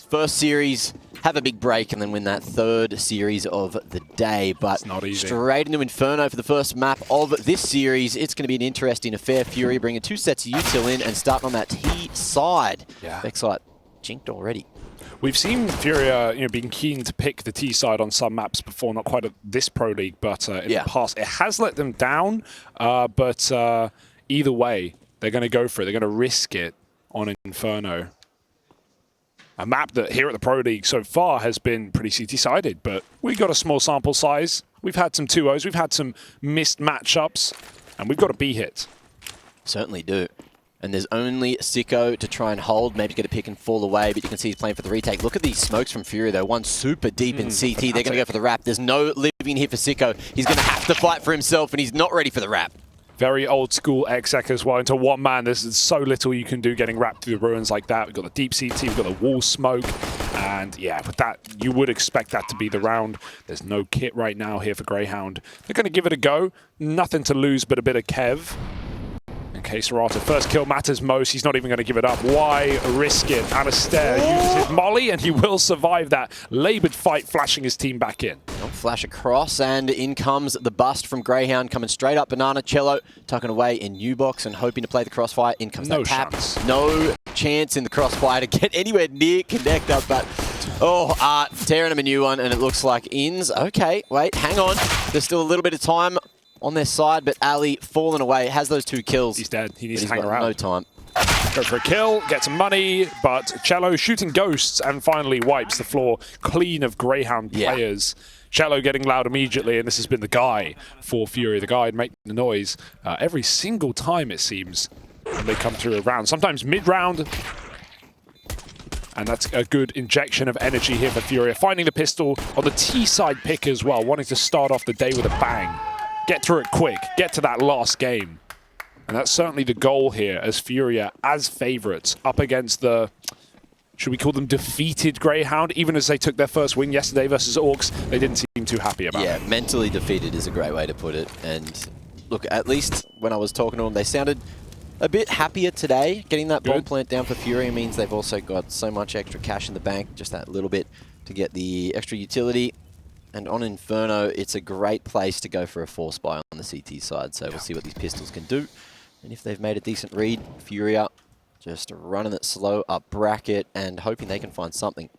first series, have a big break, and then win that third series of the day. But not easy. Straight into Inferno for the first map of this series. It's going to be an interesting affair. FURIA bringing 2 sets of util in and starting on that T side. Yeah. Vexite jinked already. We've seen FURIA, being keen to pick the T side on some maps before, not quite at this Pro League, but in the past. It has let them down, but either way, they're going to go for it. They're going to risk it on Inferno. A map that here at the Pro League so far has been pretty CT-sided, but we got a small sample size. We've had some 2-0s, we've had some missed matchups, and we've got a B hit. Certainly do. And there's only Sico to try and hold, maybe get a pick and fall away, but you can see he's playing for the retake. Look at these smokes from FURIA, though. One super deep in CT. They're going to go for the wrap. There's no living here for Sico. He's going to have to fight for himself, and he's not ready for the wrap. Very old school exec as well. Into one man, there's so little you can do getting wrapped through the ruins like that. We've got the deep CT, we've got the wall smoke. And yeah, with that, you would expect that to be the round. There's no kit right now here for Grayhound. They're going to give it a go. Nothing to lose but a bit of Kev. And KSCERATO, first kill matters most. He's not even going to give it up. Why risk it? aliStair uses his molly, and he will survive that labored fight, flashing his team back in. Flash across, and in comes the bust from Grayhound, coming straight up. Banana, Cello, tucking away in U-box and hoping to play the crossfire. In comes that tap. Chance. No chance in the crossfire to get anywhere near connector, but tearing him a new one, and it looks like ins. Okay, wait, hang on. There's still a little bit of time on their side, but Ali falling away, has those 2 kills. He's dead. He needs to hang around. No time. Go for a kill, get some money, but Cello shooting ghosts and finally wipes the floor clean of Grayhound players. Cello getting loud immediately, and this has been the guy for FURIA, the guy making the noise every single time, it seems, when they come through a round. Sometimes mid-round, and that's a good injection of energy here for FURIA. Finding the pistol on the T-side pick as well, wanting to start off the day with a bang. Get through it quick, get to that last game. And that's certainly the goal here as FURIA, as favourites, up against the, should we call them defeated Grayhound? Even as they took their first win yesterday versus Orcs, they didn't seem too happy about it. Yeah, mentally defeated is a great way to put it. And look, at least when I was talking to them, they sounded a bit happier today. Getting that bomb plant down for FURIA means they've also got so much extra cash in the bank, just that little bit to get the extra utility. And on Inferno, it's a great place to go for a force buy on the CT side. So we'll see what these pistols can do. And if they've made a decent read, FURIA just running it slow up bracket and hoping they can find something.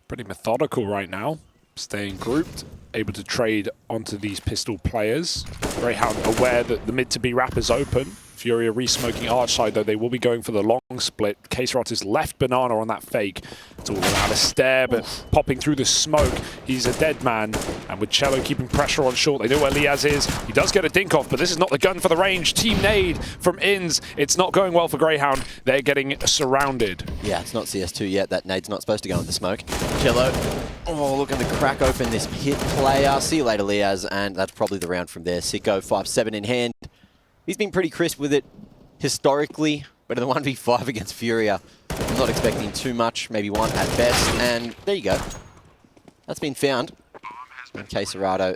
Pretty methodical right now, staying grouped, able to trade onto these pistol players. Grayhound aware that the mid to B wrap is open. FURIA re-smoking arch side, though they will be going for the long split. KSCERATO's left banana on that fake. It's all about aliStair, but popping through the smoke, he's a dead man. And with Cello keeping pressure on short, they know where Liazz is. He does get a dink off, but this is not the gun for the range. Team nade from Ins. It's not going well for Grayhound. They're getting surrounded. Yeah, it's not CS2 yet. That nade's not supposed to go into smoke. Cello, looking to crack open this pit player. See you later, Liazz, and that's probably the round from there. Sico, 5-7 in hand. He's been pretty crisp with it historically, but in the 1v5 against FURIA, I'm not expecting too much, maybe 1 at best, and there you go. That's been found. And KSCERATO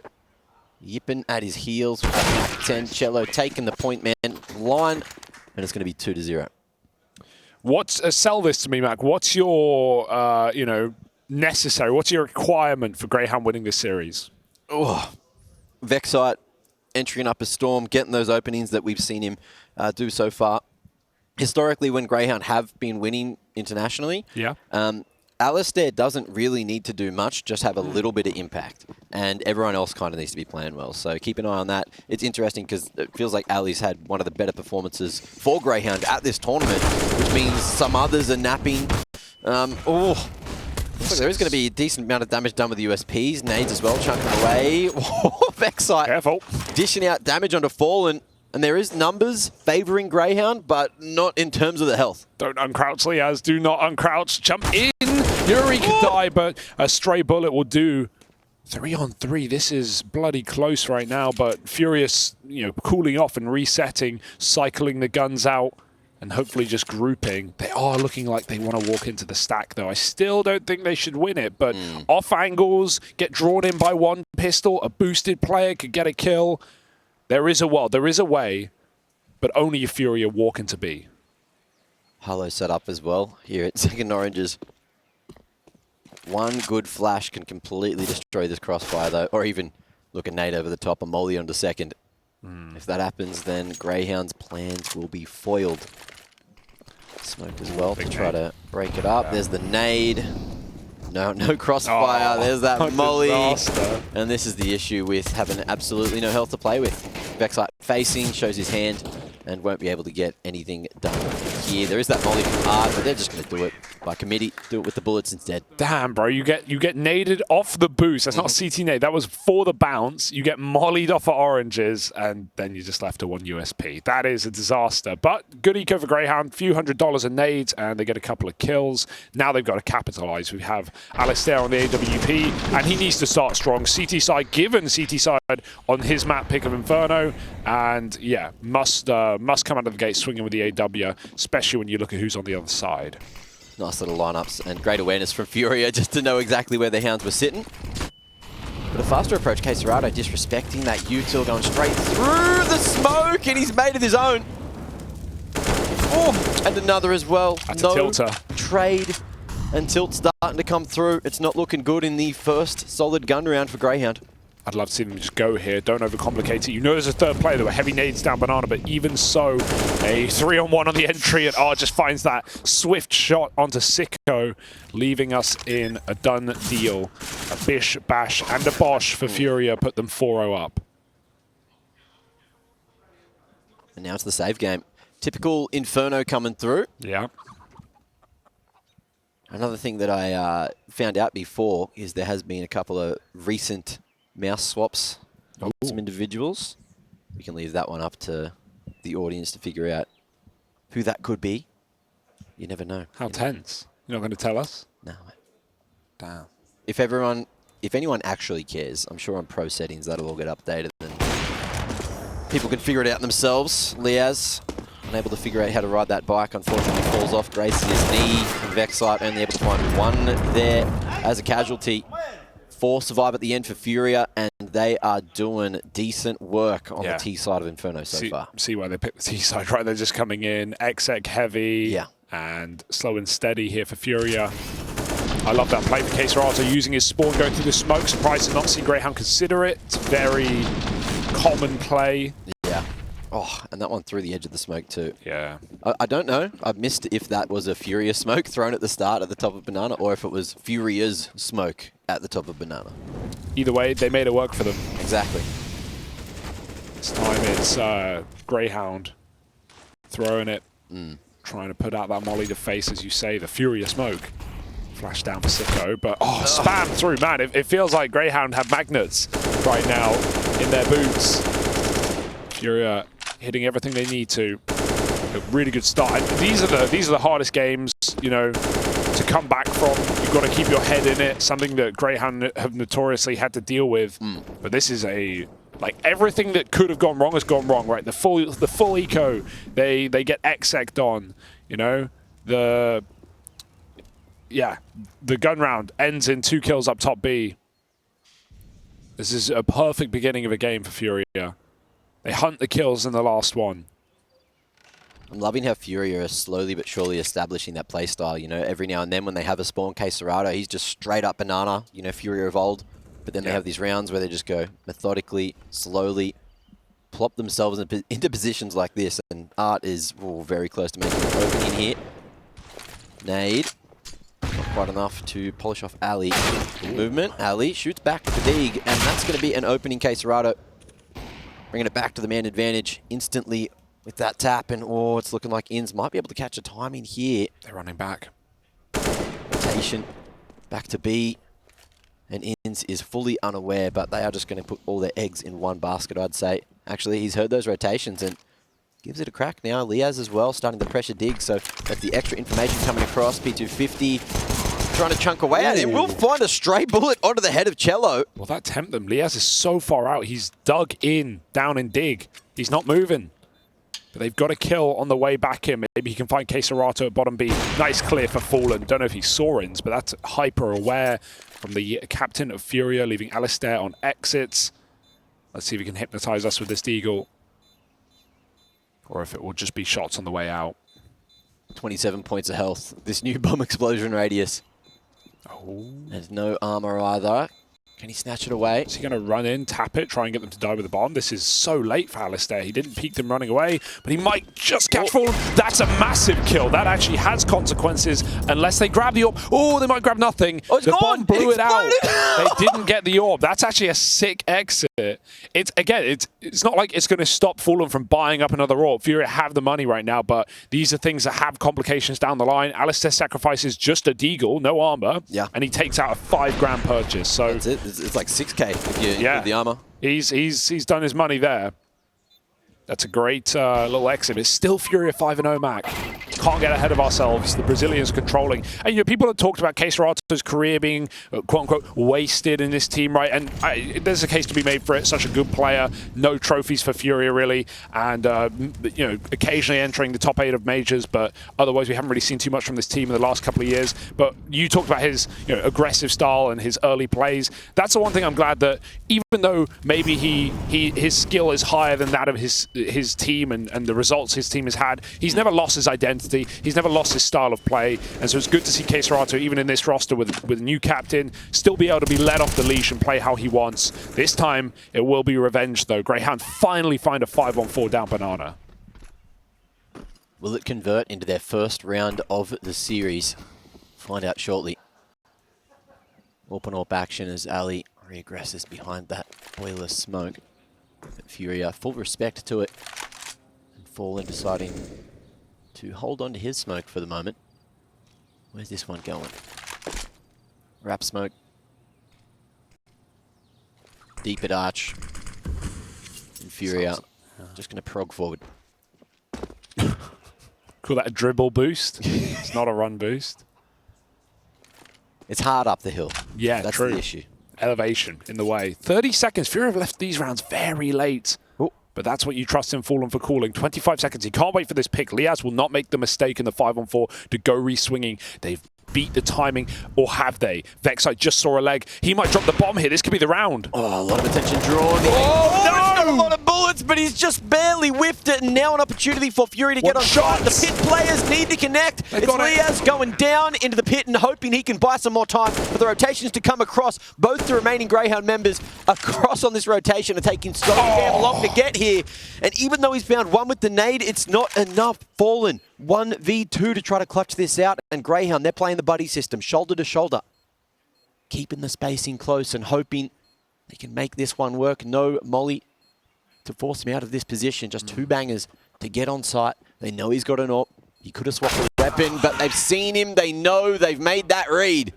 yipping at his heels with that 10. Cello taking the point man line, and it's going to be 2-0. Sell this to me, Mac. What's your, necessary, what's your requirement for Grayhound winning this series? Vexite entering up a storm, getting those openings that we've seen him do so far. Historically, when Grayhound have been winning internationally, aliStair doesn't really need to do much, just have a little bit of impact. And everyone else kind of needs to be playing well. So keep an eye on that. It's interesting because it feels like Ali's had one of the better performances for Grayhound at this tournament, which means some others are napping. Looks like there is going to be a decent amount of damage done with the USPs. Nades as well, chunking away. Vexite. Careful. Dishing out damage onto Fallen. And there is numbers favouring Grayhound, but not in terms of the health. Don't uncrouch, Liazz. Do not uncrouch. Jump in. yuurih could die, but a stray bullet will do. 3-on-3. This is bloody close right now, but Furious, cooling off and resetting, cycling the guns out. And hopefully just grouping. They are looking like they want to walk into the stack, though. I still don't think they should win it, but off angles, get drawn in by one pistol, a boosted player could get a kill. There is a way, but only if FURIA walk into B. Hollow set up as well here at Second Oranges. One good flash can completely destroy this crossfire, though, or even look a nade over the top, a molly onto second. If that happens, then Grayhound's plans will be foiled. Smoke as well to try to break it up. There's the nade. No crossfire. There's that molly. Disaster. And this is the issue with having absolutely no health to play with. Vexite facing, shows his hand, and won't be able to get anything done here. There is that molly from Art, but they're just going to do it by committee. Do it with the bullets instead. Damn, bro, you get naded off the boost. That's not a CT nade. That was for the bounce. You get mollied off of oranges, and then you're just left to 1 USP. That is a disaster. But good eco for Grayhound. Few $100 in nades, and they get a couple of kills. Now they've got to capitalize. We have aliStair on the AWP, and he needs to start strong. CT side, given CT side on his map pick of Inferno, and yeah, must come out of the gate swinging with the AW, especially when you look at who's on the other side. Nice little lineups and great awareness from FURIA just to know exactly where the hounds were sitting. But a faster approach, KSCERATO disrespecting that util, going straight through the smoke, and he's made it his own. Oh, and another as well. That's a tilter. Trade, and tilt starting to come through. It's not looking good in the first solid gun round for Grayhound. I'd love to see them just go here. Don't overcomplicate it. You know there's a third player. There were heavy nades down Banana, but even so, a 3-on-1 on the entry, and R just finds that swift shot onto Sico, leaving us in a done deal. A bish, bash, and a bosh for FURIA put them 4-0 up. And now it's the save game. Typical Inferno coming through. Yeah. Another thing that I found out before is there has been a couple of recent mouse swaps on some individuals. We can leave that one up to the audience to figure out who that could be. You never know. How tense. You're not going to tell us? No, mate. Damn. If anyone actually cares, I'm sure on pro settings that'll all get updated and people can figure it out themselves. Liazz, unable to figure out how to ride that bike, unfortunately falls off, grazes his knee, and Vexite only able to find one there as a casualty. 4 survive at the end for FURIA, and they are doing decent work on the T side of Inferno so far. See why they picked the T side, right? They're just coming in, exec heavy, and slow and steady here for FURIA. I love that play for KSCERATO, using his spawn, going through the smoke. Surprised to not see Grayhound consider it. It's very common play. Yeah. Oh, and that one through the edge of the smoke too. Yeah. I don't know. I missed if that was a FURIA smoke thrown at the start at the top of Banana, or if it was FURIA's smoke at the top of Banana. Either way, they made it work for them. Exactly. This time it's Grayhound throwing it, trying to put out that molly to face, as you say, the FURIA smoke. Flash down for Sico, but spam through, man. It feels like Grayhound have magnets right now in their boots. FURIA hitting everything they need to. A really good start. And these are the hardest games, you know, to come back from. You've got to keep your head in it. Something that Grayhound have notoriously had to deal with. But this is like everything that could have gone wrong has gone wrong, right? The full eco, they get exec'd on, you know. The gun round ends in 2 kills up top B. This is a perfect beginning of a game for FURIA. They hunt the kills in the last one. I'm loving how FURIA are slowly but surely establishing that play style. You know, every now and then when they have a spawn, KSCERATO, he's just straight up Banana. You know, FURIA of old. But then they have these rounds where they just go methodically, slowly, plop themselves into positions like this. And Art is very close to making an opening here. Nade. Not quite enough to polish off Ali. Movement. Ali shoots back to Fatigue. And that's going to be an opening KSCERATO. Bringing it back to the man advantage instantly with that tap. And it's looking like Inns might be able to catch a timing here. They're running back. Rotation back to B. And Inns is fully unaware, but they are just going to put all their eggs in one basket, I'd say. Actually, he's heard those rotations and gives it a crack now. Liazz as well, starting the pressure dig. So that's the extra information coming across. P250 trying to chunk away at him. We'll find a stray bullet onto the head of Cello. Well, that tempt them. Liazz is so far out. He's dug in, down in dig. He's not moving. But they've got a kill on the way back in. Maybe he can find KSCERATO at bottom B. Nice clear for Fallen. Don't know if he saw Inns, but that's hyper aware from the captain of FURIA, leaving aliStair on exits. Let's see if he can hypnotize us with this deagle. Or if it will just be shots on the way out. 27 points of health. This new bomb explosion radius. Oh. There's no armor either. Can he snatch it away? Is he going to run in, tap it, try and get them to die with the bomb? This is so late for aliStair. He didn't peek them running away, but he might just catch Fallen. That's a massive kill. That actually has consequences unless they grab the orb. Oh, they might grab nothing. Oh, it's the gone. bomb blew it out. Exploded. They didn't get the orb. That's actually a sick exit. It's not like it's going to stop Fallen from buying up another orb. FURIA have the money right now, but these are things that have complications down the line. aliStair sacrifices just a deagle, no armor, and he takes out a $5 purchase. So that's it. It's like 6K if you include the armor. He's done his money there. That's a great little exit. It's still FURIA 5-0, Mac. Can't get ahead of ourselves. The Brazilians controlling. And people have talked about KSCERATO's career being, quote-unquote, wasted in this team, right? And there's a case to be made for it. Such a good player. No trophies for FURIA, really. And, occasionally entering the top 8 of majors. But otherwise, we haven't really seen too much from this team in the last couple of years. But you talked about his aggressive style and his early plays. That's the one thing I'm glad that, even though maybe his skill is higher than that of his team and the results his team has had, he's never lost his identity. He's never lost his style of play. And so it's good to see KSCERATO, even in this roster with a new captain, still be able to be let off the leash and play how he wants. This time, it will be revenge, though. Grayhound finally find a 5-on-4 down banana. Will it convert into their first round of the series? Find out shortly. Open-up action as Ali reaggresses behind that boiler smoke. But FURIA, full respect to it. And Fallen deciding to hold on to his smoke for the moment. Where's this one going? Wrap smoke. Deep at arch. And FURIA just going to prog forward. Call that a dribble boost. It's not a run boost. It's hard up the hill. Yeah, that's true. the issue. Elevation in the way. 30 seconds. FURIA have left these rounds very late. But that's what you trust in Fallen for calling. 25 seconds. He can't wait for this pick. Liazz will not make the mistake in the 5-on-4 to go re-swinging. They've beat the timing, or have they? Vexite just saw a leg. He might drop the bomb here. This could be the round. Oh, a lot of attention drawn. Oh, no! He's got a lot of bullets, but he's just barely whiffed it. And now an opportunity for FURIA to get on shot. The pit players need to connect. It's Liazz going down into the pit and hoping he can buy some more time for the rotations to come across. Both the remaining Grayhound members across on this rotation are taking so damn long to get here. And even though he's found one with the nade, it's not enough. Fallen 1v2 to try to clutch this out. And Grayhound, they're playing the buddy system, shoulder to shoulder. Keeping the spacing close and hoping they can make this one work. No molly to force him out of this position. Just 2 bangers to get on site. They know he's got an AWP. He could have swapped a weapon, but they've seen him. They know they've made that read.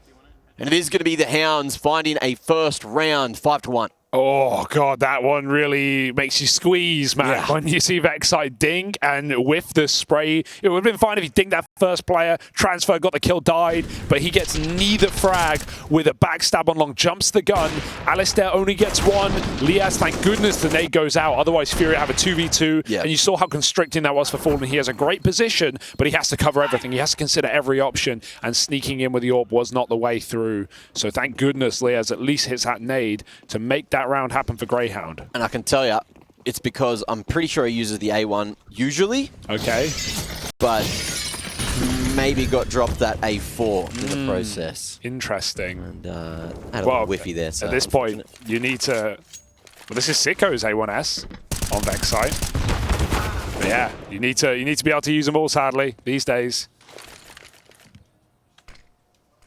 And it is going to be the Hounds finding a first round 5-1. Oh, God, that one really makes you squeeze, man. Yeah. When you see Vexite dink and whiff the spray. It would have been fine if he dinked that first player, transfer, got the kill, died, but he gets neither frag with a backstab on long, jumps the gun. aliStair only gets one. Liazz, thank goodness the nade goes out. Otherwise, FURIA have a 2v2. And you saw how constricting that was for Fallen. He has a great position, but he has to cover everything. He has to consider every option, and sneaking in with the AWP was not the way through. So thank goodness Liazz at least hits that nade to make that round happen for Grayhound. And I can tell you, it's because I'm pretty sure he uses the A1 usually. Okay. But maybe got dropped that A4 in the process. Interesting. And had a little whiffy there. So at this point, you need to... Well, this is Sico's A1S on Vexite. But yeah, you need to be able to use them all, sadly, these days.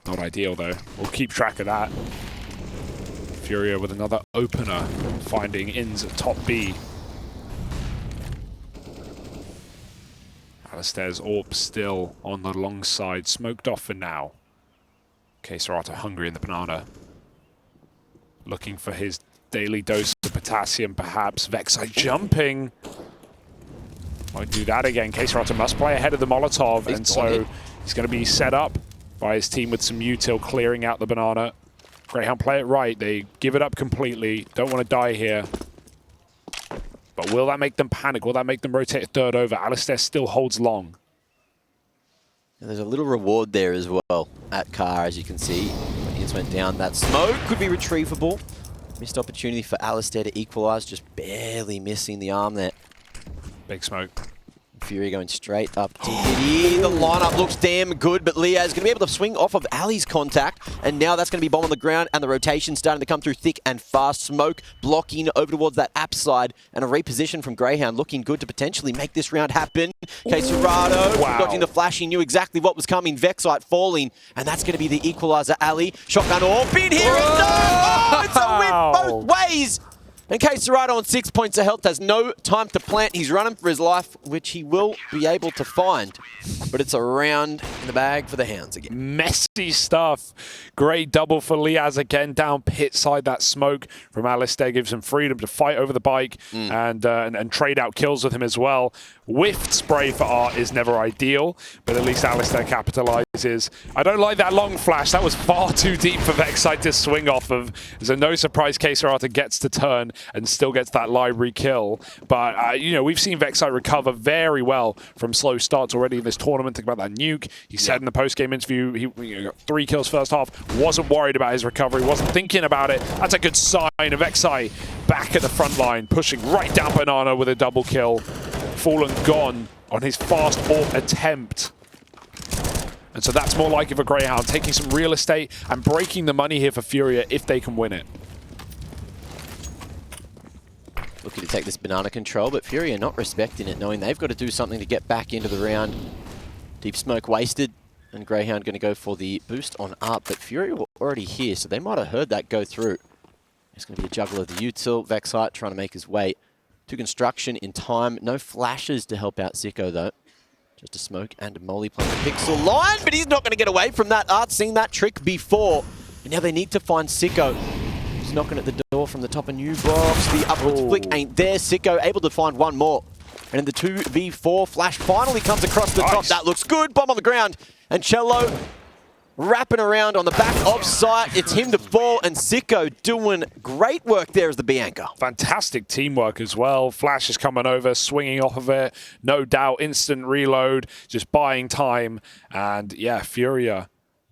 Not ideal, though. We'll keep track of that. FURIA with another opener, finding ins at top B. aliStair's AWP still on the long side, smoked off for now. KSCERATO hungry in the banana. Looking for his daily dose of potassium, perhaps. Vexite jumping. Might do that again. KSCERATO must play ahead of the Molotov, and so he's going to be set up by his team with some util clearing out the banana. Grayhound play it right. They give it up completely. Don't want to die here. But will that make them panic? Will that make them rotate a third over? aliStair still holds long. There's a little reward there as well at Car, as you can see. When he just went down, that smoke could be retrievable. Missed opportunity for aliStair to equalize, just barely missing the arm there. Big smoke. FURIA going straight up to Diddy. The lineup looks damn good, but Liazz is going to be able to swing off of ali's contact, and now that's going to be bomb on the ground, and the rotation starting to come through thick and fast. Smoke blocking over towards that app side, and a reposition from Grayhound looking good to potentially make this round happen. KSCERATO dodging the flash. He knew exactly what was coming. Vexite falling, and that's going to be the equalizer. ali, shotgun orb in here, and no! Oh, it's a win both ways! And KSCERATO on 6 points of health has no time to plant. He's running for his life, which he will be able to find. But it's a round in the bag for the Hounds again. Messy stuff. Great double for Liazz again down pit side. That smoke from aliStair gives him freedom to fight over the bike and trade out kills with him as well. Whiffed spray for Art is never ideal, but at least aliStair capitalizes. I don't like that long flash. That was far too deep for Vexite to swing off of. So no surprise KSCERATO gets to turn and still gets that library kill. But, you know, we've seen Vexite recover very well from slow starts already in this tournament. Think about that nuke. He said in the post-game interview he got 3 kills first half. Wasn't worried about his recovery. Wasn't thinking about it. That's a good sign of Vexite back at the front line, pushing right down Banana with a double kill. Fallen gone on his fast AWP attempt. And so that's more like it for Grayhound, taking some real estate and breaking the money here for FURIA if they can win it. Looking to take this banana control, but FURIA not respecting it, knowing they've got to do something to get back into the round. Deep smoke wasted, and Grayhound going to go for the boost on up, but FURIA were already here, so they might have heard that go through. It's going to be a juggle of the util. Vexite trying to make his way to construction in time. No flashes to help out Sico, though. Just a smoke and a molly playing the pixel line, but he's not going to get away from that. Art's seen that trick before, and now they need to find Sico. He's knocking at the door from the top of new box. The upwards flick ain't there. Sico able to find one more. And in the 2v4, Flash finally comes across the top. That looks good. Bomb on the ground. And Cello wrapping around on the back of site. It's him to fall, and Sico doing great work there as the Bianca. Fantastic teamwork as well. Flash is coming over, swinging off of it. No doubt, instant reload, just buying time. And yeah, FURIA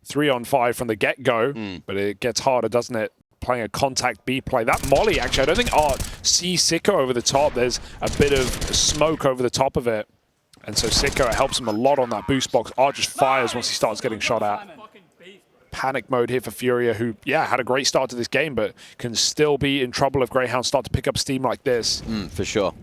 3-on-5 from the get-go, but it gets harder, doesn't it? Playing a contact B play. That molly, actually, I don't think Art sees Sico over the top. There's a bit of smoke over the top of it. And so Sico, it helps him a lot on that boost box. Art just fires once he starts getting shot at. Panic mode here for FURIA, who, yeah, had a great start to this game, but can still be in trouble if Grayhound start to pick up steam like this. For sure.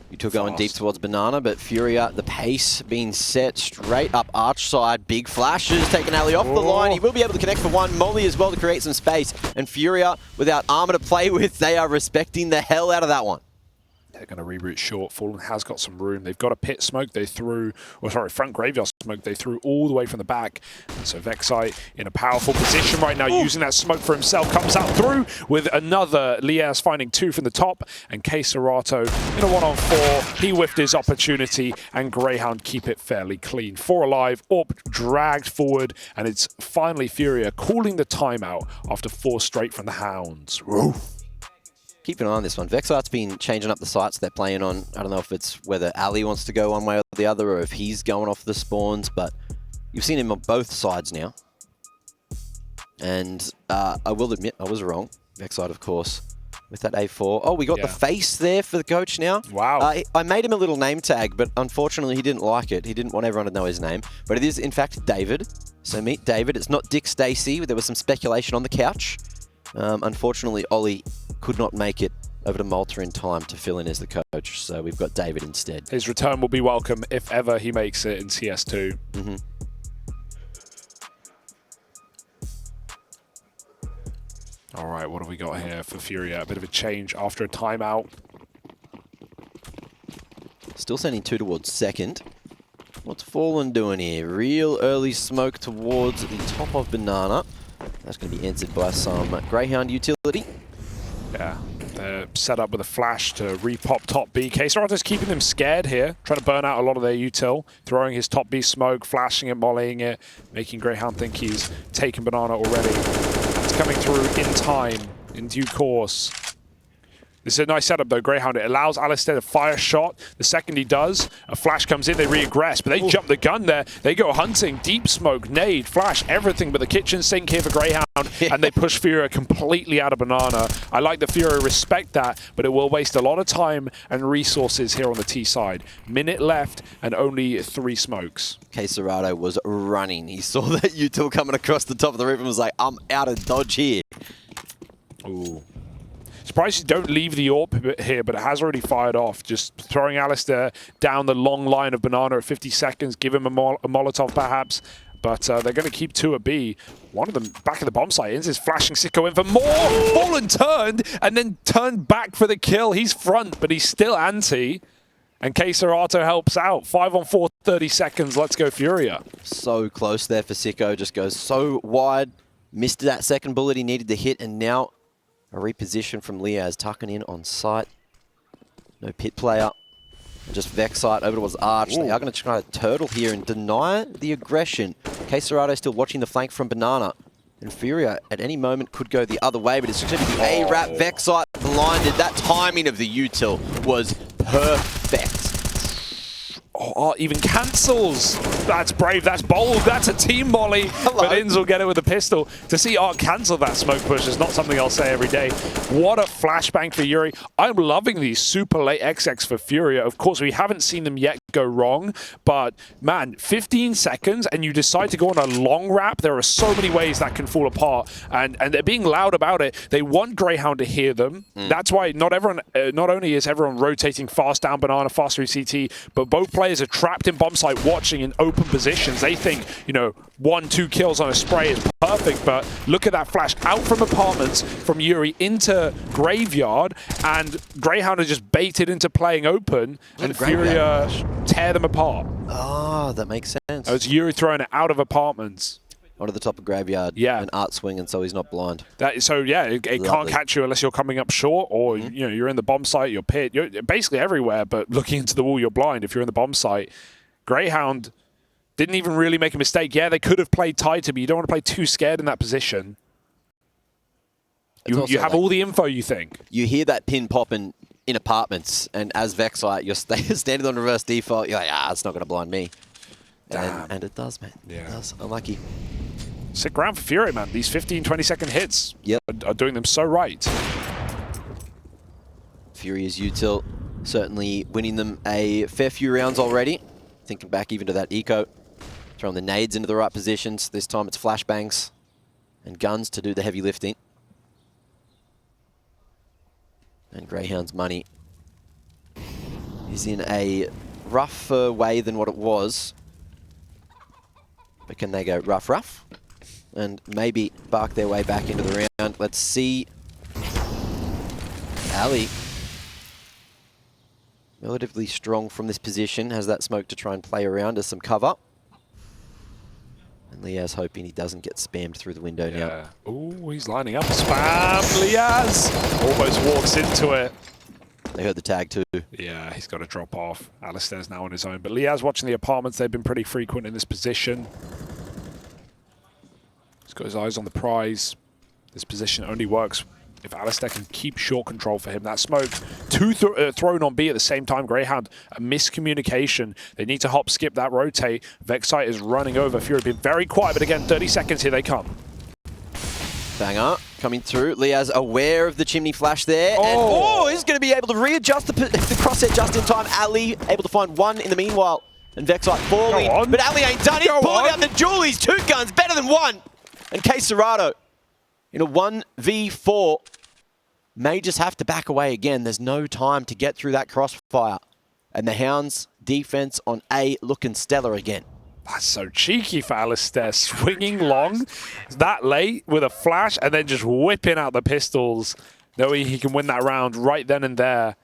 You took going deep towards Banana, but FURIA, the pace being set straight up arch side. Big flashes, taking ali off the line. He will be able to connect for one. Molly as well to create some space. And FURIA, without armor to play with, they are respecting the hell out of that one. They're going to reroute short. Fallen has got some room. They've got a pit smoke they threw, or sorry, front graveyard smoke they threw all the way from the back. And so Vexite in a powerful position right now, using that smoke for himself, comes out through with another. Liazz finding 2 from the top, and KSCERATO in a 1-on-4. He whiffed his opportunity, and Grayhound keep it fairly clean. 4 alive, AWP dragged forward, and it's finally FURIA calling the timeout after 4 straight from the Hounds. Woo. Keep an eye on this one. Vexite's been changing up the sites they're playing on. I don't know if it's whether ali wants to go one way or the other, or if he's going off the spawns, but you've seen him on both sides now. And I will admit, I was wrong. Vexite, of course, with that A4. Oh, we got the face there for the coach now. Wow. I made him a little name tag, but unfortunately he didn't like it. He didn't want everyone to know his name. But it is, in fact, David. So meet David. It's not Dick Stacey. There was some speculation on the couch. Unfortunately, Ollie could not make it over to Malta in time to fill in as the coach, so we've got David instead. His return will be welcome if ever he makes it in CS2. All right, what have we got here for FURIA? A bit of a change after a timeout. Still sending 2 towards second. What's Fallen doing here? Real early smoke towards the top of Banana. That's going to be answered by some Grayhound utility. Yeah, they're set up with a flash to repop top B. KSCERATO's keeping them scared here, trying to burn out a lot of their util, throwing his top B smoke, flashing it, mollying it, making Grayhound think he's taken Banana already. It's coming through in time, in due course. This is a nice setup though, Grayhound. It allows aliStair to fire a shot. The second he does, a flash comes in, they re-aggress, but they jump the gun there. They go hunting, deep smoke, nade, flash, everything but the kitchen sink here for Grayhound, and they push FURIA completely out of banana. I like the FURIA respect that, but it will waste a lot of time and resources here on the T side. Minute left and only 3 smokes. KSCERATO was running. He saw that util coming across the top of the roof and was like, I'm out of dodge here. Ooh. Surprised you don't leave the AWP here, but it has already fired off. Just throwing aliStair down the long line of banana at 50 seconds, give him a Molotov perhaps, but they're going to keep 2 at B. One of them back at the bomb site is flashing Sico in for more. Fallen turned, and then turned back for the kill. He's front, but he's still anti. And KSCERATO helps out. 5 on 4, 30 seconds. Let's go FURIA. So close there for Sico. Just goes so wide. Missed that second bullet he needed to hit, and now a reposition from Liazz, tucking in on site. No pit player. Just Vexite over towards Arch. Ooh. They are going to try to turtle here and deny the aggression. KSCERATO still watching the flank from Banana. And FURIA at any moment could go the other way, but it's going to be the A-Rap. Vexite blinded. That timing of the util was perfect. Oh, even cancels. That's brave, that's bold, that's a team molly. Hello. But Inns will get it with a pistol. To see Art cancel that smoke push is not something I'll say every day. What a flashbang for yuurih. I'm loving these super late XX for FURIA. Of course, we haven't seen them yet go wrong, but man, 15 seconds and you decide to go on a long wrap. There are so many ways that can fall apart, and they're being loud about it. They want Grayhound to hear them. That's why not only is everyone rotating fast down banana, fast through CT, but both players are trapped in bomb site watching in open positions. They think, you know, 1-2 kills on a spray is perfect, but look at that flash out from apartments from yuurih into graveyard, and Grayhound are just baited into playing open, and FURIA tear them apart. Oh, that makes sense. It was yuurih throwing it out of apartments. Onto the top of graveyard. Yeah. And Art swinging so he's not blind. So yeah, it can't catch you unless you're coming up short, or you know, you're in the bomb site, you're pit, you're basically everywhere, but looking into the wall, you're blind if you're in the bomb site. Grayhound didn't even really make a mistake. Yeah, they could have played tighter, but you don't want to play too scared in that position. You have all the info, you think. You hear that pin popping in apartments, and as Vexite, you're standing on reverse default, you're like, it's not going to blind me. And it does, man. Yeah. It does. Unlucky. Sick round for FURIA, man. These 15, 20-second hits are doing them so right. FURIA's util certainly winning them a fair few rounds already. Thinking back even to that eco. Throwing the nades into the right positions. This time it's flashbangs and guns to do the heavy lifting. And Grayhound's money is in a rougher way than what it was. But can they go rough? And maybe bark their way back into the round. Let's see. Ali, relatively strong from this position, has that smoke to try and play around as some cover. And Liazz hoping he doesn't get spammed through the window now. Oh, he's lining up. Spam, Liazz! Almost walks into it. They heard the tag too. Yeah, he's got to drop off. aliStair's now on his own. But Liazz watching the apartments, they've been pretty frequent in this position. He's got his eyes on the prize. This position only works if aliStair can keep short control for him. That smoke, thrown on B at the same time. Grayhound, a miscommunication. They need to hop, skip that rotate. Vexite is running over. FURIA been very quiet, but again, 30 seconds, here they come. Banger coming through. Liazz aware of the chimney flash there. And he's going to be able to readjust the crosshair just in time. Ali able to find one in the meanwhile. And Vexite falling. But Ali ain't done. He's pulling out the Julies. 2 guns, better than 1. And KSCERATO in a 1v4 may just have to back away again. There's no time to get through that crossfire. And the Hounds' defense on A looking stellar again. That's so cheeky for aliStair, swinging long that late with a flash and then just whipping out the pistols, knowing he can win that round right then and there.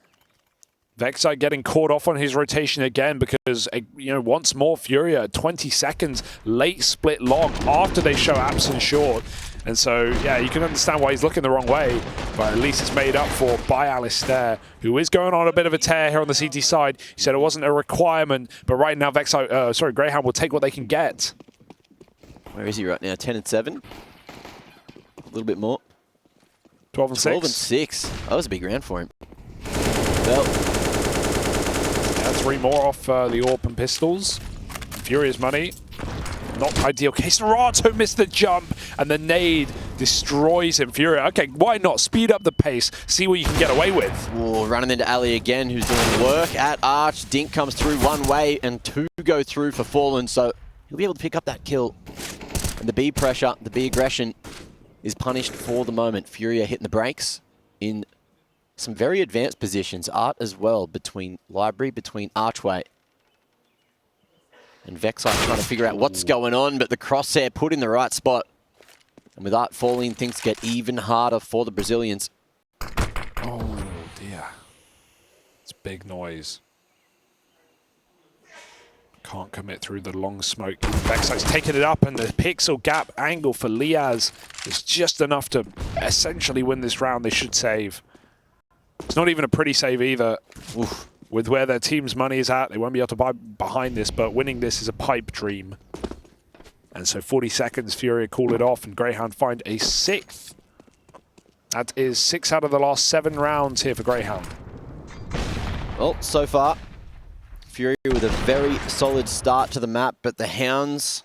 Vexite getting caught off on his rotation again because, you know, once more FURIA, 20 seconds, late split long after they show absent short. And so, yeah, you can understand why he's looking the wrong way, but at least it's made up for by aliStair, who is going on a bit of a tear here on the CT side. He said it wasn't a requirement, but right now Grayhound will take what they can get. Where is he right now? 10 and 7? A little bit more. 12 and 6. 12 and 6. That was a big round for him. Well, yeah, 3 more off the AWP and pistols. FURIA's money. Not ideal. KSCERATO missed the jump, and the nade destroys him. FURIA, okay, why not? Speed up the pace. See what you can get away with. Ooh, running into Ali again, who's doing work at Arch. Dink comes through one way, and 2 go through for Fallen, so he'll be able to pick up that kill. And the B pressure, the B aggression is punished for the moment. FURIA hitting the brakes in some very advanced positions. Art as well, between Library, between Archway. And Vexite trying to figure out what's going on, but the crosshair put in the right spot. And with Art falling, things get even harder for the Brazilians. Oh dear. It's big noise. Can't commit through the long smoke. Vexite's taking it up, and the pixel gap angle for Liazz is just enough to essentially win this round. They should save. It's not even a pretty save either. Oof. With where their team's money is at, they won't be able to buy behind this, but winning this is a pipe dream. And so 40 seconds, FURIA call it off, and Grayhound find a 6th. That is 6 out of the last 7 rounds here for Grayhound. Well, so far, FURIA with a very solid start to the map, but the Hounds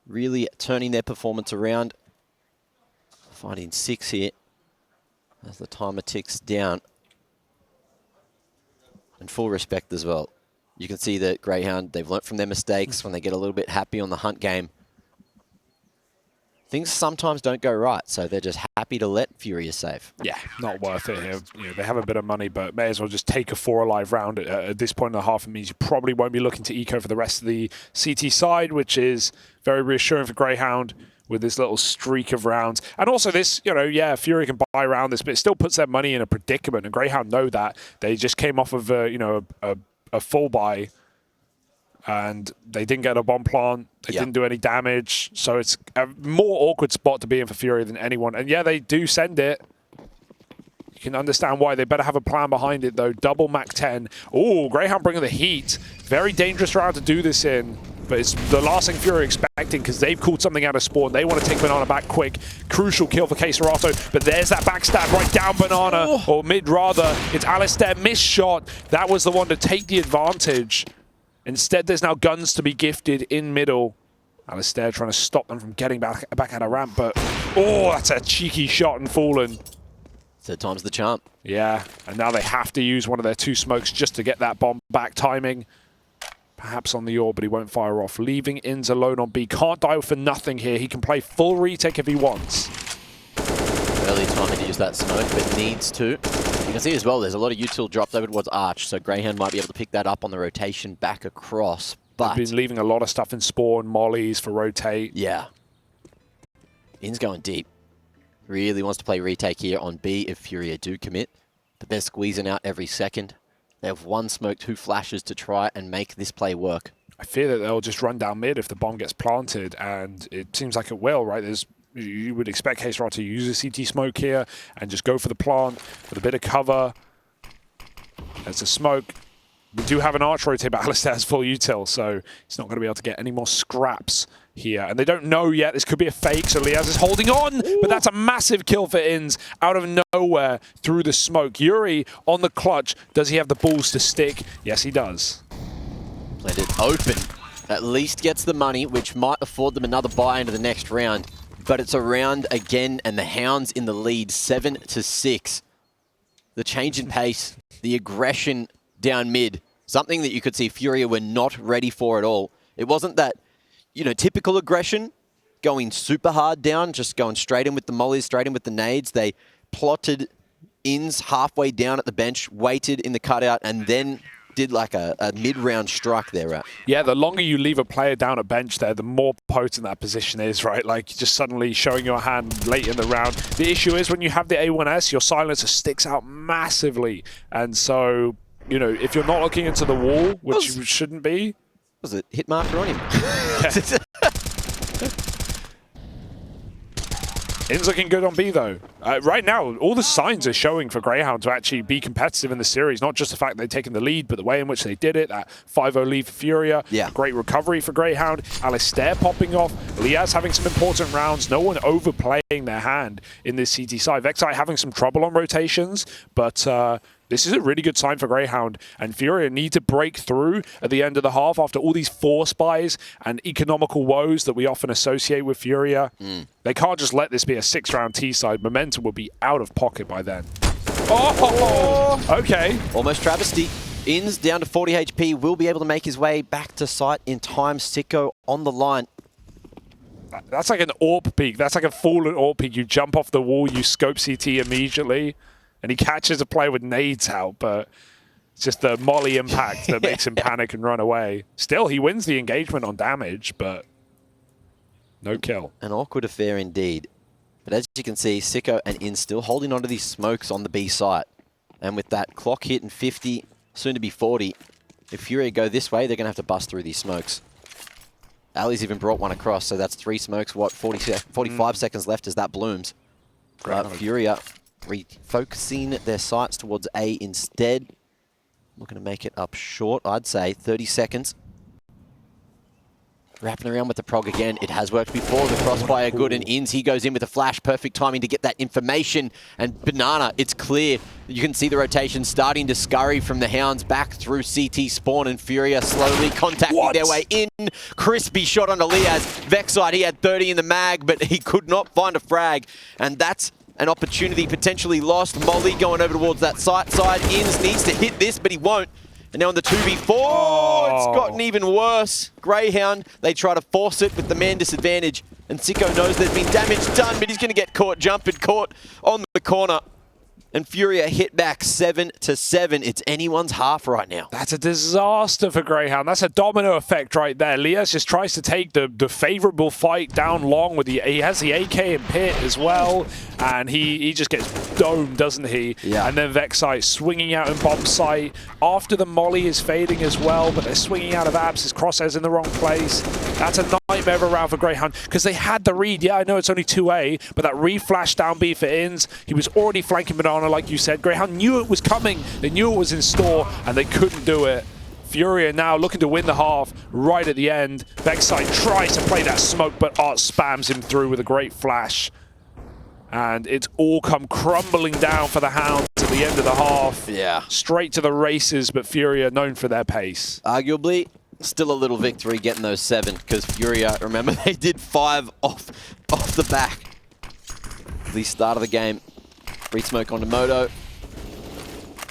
really turning their performance around. Finding 6 here as the timer ticks down. And full respect as well. You can see that Grayhound, they've learnt from their mistakes when they get a little bit happy on the hunt game. Things sometimes don't go right, so they're just happy to let FURIA save. Yeah, not worth it here. You know, they have a bit of money, but may as well just take a 4 alive round. At this point in the half, it means you probably won't be looking to eco for the rest of the CT side, which is very reassuring for Grayhound with this little streak of rounds. And also this, you know, yeah, FURIA can buy around this, but it still puts their money in a predicament, and Grayhound know that. They just came off of, you know, a full buy, and they didn't get a bomb plant. They didn't do any damage, so it's a more awkward spot to be in for FURIA than anyone. And yeah, they do send it. You can understand why. They better have a plan behind it, though. Double Mac 10. Oh, Grayhound bringing the heat. Very dangerous round to do this in. But it's the last thing FURIA are expecting, because they've called something out of spawn. They want to take Banana back quick. Crucial kill for KSCERATO, but there's that backstab right down Banana, or mid rather. It's aliStair, missed shot. That was the one to take the advantage. Instead, there's now guns to be gifted in middle. aliStair trying to stop them from getting back at a ramp, but oh, that's a cheeky shot and Fallen. Third time's the charm. Yeah, and now they have to use one of their 2 smokes just to get that bomb back. Timing perhaps on the AWP, but he won't fire off. Leaving Inns alone on B. Can't die for nothing here. He can play full retake if he wants. Early time to use that smoke, but needs to. You can see as well, there's a lot of util dropped over towards Arch, so Grayhound might be able to pick that up on the rotation back across, but... They've been leaving a lot of stuff in spawn, mollies for rotate. Yeah. In's going deep. Really wants to play retake here on B if FURIA do commit, but they're squeezing out every second. They have 1 smoke, 2 flashes to try and make this play work. I fear that they'll just run down mid if the bomb gets planted, and it seems like it will, right? You would expect KSCERATO to use a CT smoke here and just go for the plant with a bit of cover. There's a smoke. We do have an arch rotate, but aliStair has full util, so he's not going to be able to get any more scraps here. And they don't know yet. This could be a fake, so Liazz is holding on, but that's a massive kill for Inns out of nowhere through the smoke. yuurih on the clutch. Does he have the balls to stick? Yes, he does. Played it open. At least gets the money, which might afford them another buy into the next round. But it's a round again, and the Hounds in the lead, 7-6. The change in pace, the aggression down mid, something that you could see FURIA were not ready for at all. It wasn't that, you know, typical aggression, going super hard down, just going straight in with the mollies, straight in with the nades. They plotted Inns halfway down at the bench, waited in the cutout, and then did like a mid-round strike there, right? Yeah, the longer you leave a player down at bench there, the more potent that position is, right? Like, just suddenly showing your hand late in the round. The issue is when you have the A1S, your silencer sticks out massively. And so, you know, if you're not looking into the wall, which you shouldn't be... Was it hit marker on him? In's looking good on B, though. Right now, all the signs are showing for Grayhound to actually be competitive in the series. Not just the fact they've taken the lead, but the way in which they did it. That 5-0 lead for FURIA. Yeah. Great recovery for Grayhound. aliStair popping off. Liazz having some important rounds. No one overplaying their hand in this CT side. Vexite having some trouble on rotations, but this is a really good sign for Grayhound, and FURIA need to break through at the end of the half after all these force buys and economical woes that we often associate with FURIA. They can't just let this be a 6-round T-side. Momentum will be out of pocket by then. Oh, okay. Almost travesty. In's down to 40 HP, will be able to make his way back to site in time. Sico on the line. That's like an AWP peak. That's like a fallen AWP peak. You jump off the wall, you scope CT immediately, and he catches a player with nades out, but it's just the molly impact that makes him panic and run away. Still, he wins the engagement on damage, but no kill. An awkward affair indeed. But as you can see, Sico and In still holding onto these smokes on the B site. And with that clock hitting 50, soon to be 40, if FURIA go this way, they're going to have to bust through these smokes. ali's even brought one across, so that's 3 smokes. What, 45 seconds left as that blooms. But FURIA refocusing their sights towards A instead. Looking to make it up short, I'd say. 30 seconds. Wrapping around with the prog again. It has worked before. The crossfire good, and Inns, he goes in with a flash. Perfect timing to get that information. And Banana, it's clear. You can see the rotation starting to scurry from the Hounds back through CT spawn, and FURIA slowly contacting their way in. Crispy shot onto Liazz. Vexite, he had 30 in the mag, but he could not find a frag. And that's an opportunity potentially lost. Molly going over towards that side. Inns needs to hit this, but he won't. And now on the 2v4, it's gotten even worse. Grayhound, they try to force it with the man disadvantage. And Sico knows there's been damage done, but he's going to get caught jumping, caught on the corner. And FURIA hit back 7-7. It's anyone's half right now. That's a disaster for Grayhound. That's a domino effect right there. Liazz just tries to take the favorable fight down long with the... He has the AK and pit as well. And he just gets domed, doesn't he? Yeah. And then Vexite swinging out in bomb sight. After the molly is fading as well, but they're swinging out of apps. His crosshairs in the wrong place. That's a nightmare of a round for Grayhound because they had the read. Yeah, I know it's only 2A, but that re-flash down B for Inns. He was already flanking Banana, like you said. Grayhound knew it was coming. They knew it was in store, and they couldn't do it. FURIA now looking to win the half right at the end. Vexite tries to play that smoke, but Art spams him through with a great flash. And it's all come crumbling down for the Hounds at the end of the half. Yeah. Straight to the races, but FURIA known for their pace. Arguably, still a little victory getting those 7, because FURIA, remember, they did 5 off the back. The start of the game. Free smoke onto Moto.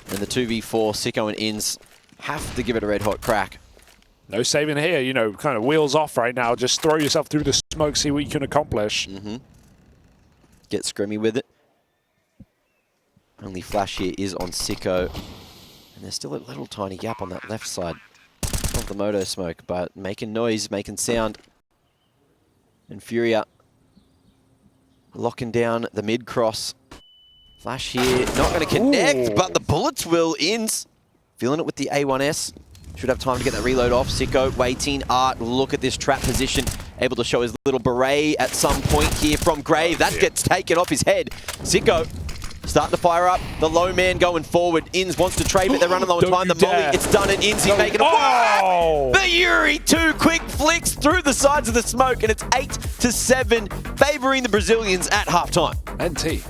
And the 2v4, Sico and Inns have to give it a red hot crack. No saving here, you know, kind of wheels off right now. Just throw yourself through the smoke, see what you can accomplish. Get scrimmy with it. Only flash here is on Sico. And there's still a little tiny gap on that left side of the Moto smoke, but making noise, making sound. And FURIA locking down the mid-cross. Flash here, not going to connect, but the bullets will. Inns feeling it with the A1S. Should have time to get that reload off. Sico waiting. Art, look at this trap position. Able to show his little beret at some point here from Grave. That gets taken off his head. Sico starting to fire up. The low man going forward. Inns wants to trade, but they're running low on time. The molly, it's done. And Inns, he's making a... The yuurih, 2 quick flicks through the sides of the smoke, and it's 8-7, favoring the Brazilians at halftime. NT.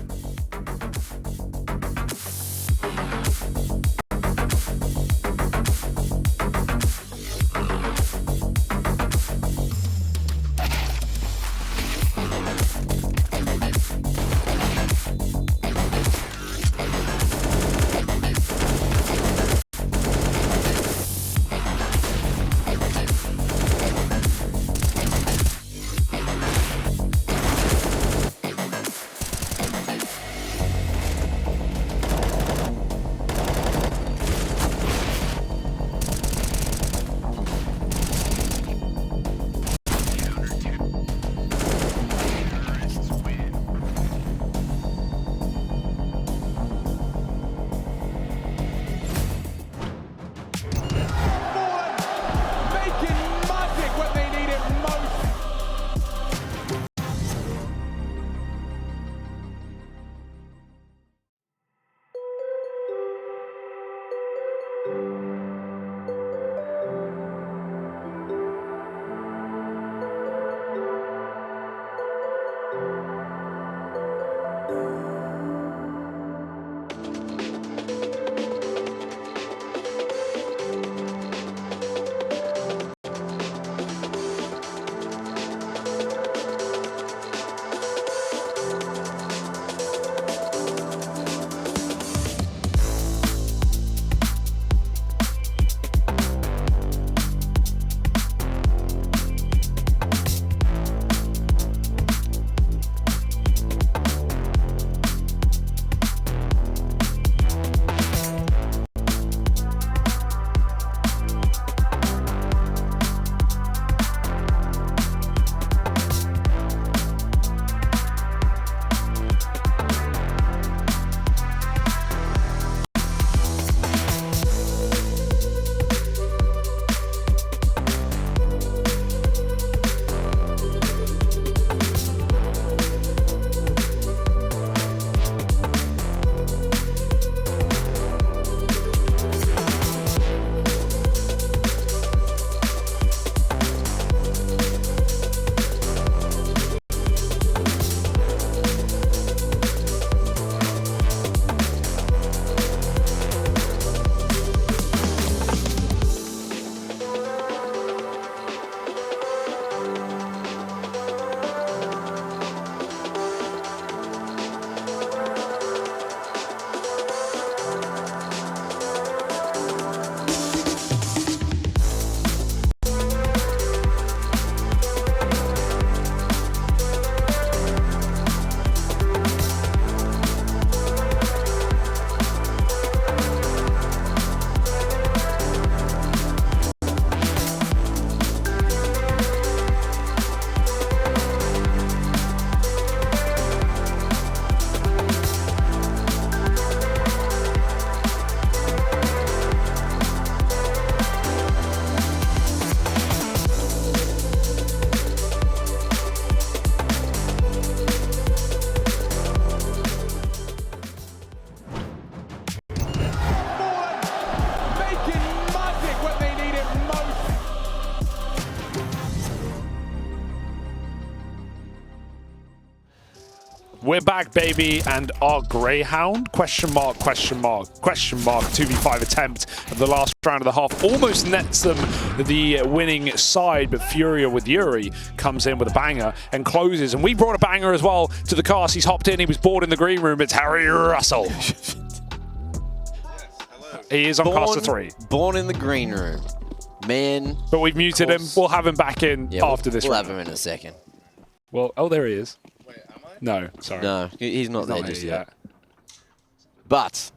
We're back, baby, and our Grayhound, question mark, 2v5 attempt of the last round of the half almost nets them the winning side, but FURIA with yuurih comes in with a banger and closes. And we brought a banger as well to the cast. He's hopped in, he was bored in the green room. It's Harry Russell. He is on caster 3. Born in the green room. Man. But we've muted him. We'll have him back in after this round. We'll have him in a second. Well, oh, there he is. Wait, am I? No, sorry. No, he's not there just yet. But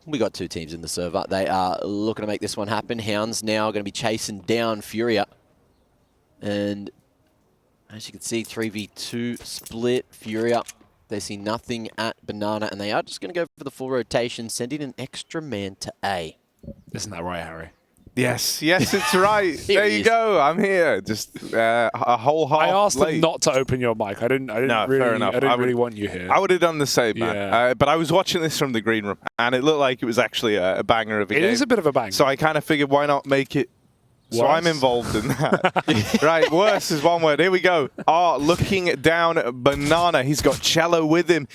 we got 2 teams in the server. They are looking to make this one happen. Hounds now going to be chasing down FURIA. And as you can see, 3v2 split. FURIA, they see nothing at Banana, and they are just going to go for the full rotation, sending an extra man to A. Isn't that right, Harry? Yes, it's right. There you go. I'm here. Just a whole half I asked late. them not to open your mic. I didn't really want you here. I would have done the same, man. Yeah. But I was watching this from the green room, and it looked like it was actually a banger of a game. It is a bit of a banger. So I kind of figured, why not make it? So I'm involved in that. Right, worse is one word. Here we go. Looking down at Banana. He's got Cello with him.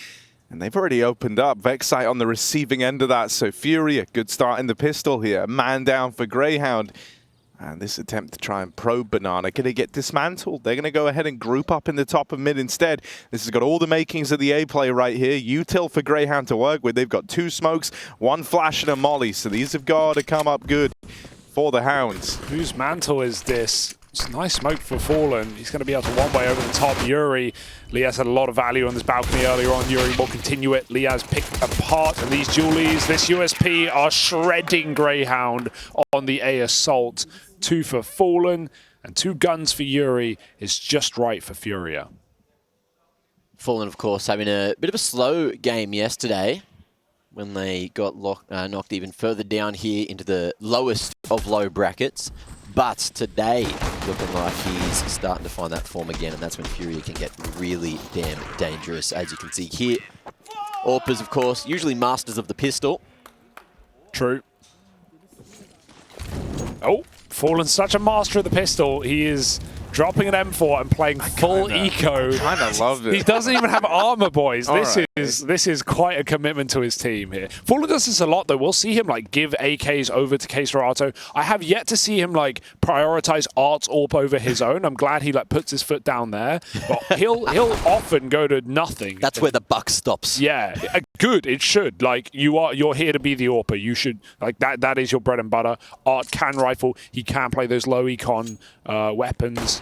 And they've already opened up. Vexite on the receiving end of that. So FURIA, good start in the pistol here. Man down for Grayhound. And this attempt to try and probe Banana, going to get dismantled. They're going to go ahead and group up in the top of mid instead. This has got all the makings of the A play right here. Util for Grayhound to work with. They've got 2 smokes, 1 flash and a molly. So these have got to come up good for the Hounds. Whose mantle is this? It's a nice smoke for Fallen. He's going to be able to one-way over the top. yuurih. Liazz had a lot of value on this balcony earlier on. yuurih will continue it. Liazz picked apart. And these dualies, this USP, are shredding Grayhound on the A assault. 2 for Fallen and 2 guns for yuurih is just right for FURIA. Fallen, of course, having a bit of a slow game yesterday when they got knocked even further down here into the lowest of low brackets. But today, looking like he's starting to find that form again, and that's when FURIA can get really damn dangerous, as you can see here. Orpers, of course, usually masters of the pistol. True. Oh, Fallen's such a master of the pistol. He is dropping an M4 and playing full eco. I kind of love it. He doesn't even have armor, boys. This is quite a commitment to his team here. Fallen does this a lot, though. We'll see him like give AKs over to KSCERATO. I have yet to see him like prioritize Art's AWP over his own. I'm glad he like puts his foot down there, but he'll often go to nothing. That's where the buck stops. Yeah, good. It should. Like you're here to be the AWPer. You should like that. That is your bread and butter. Art can rifle. He can play those low econ weapons.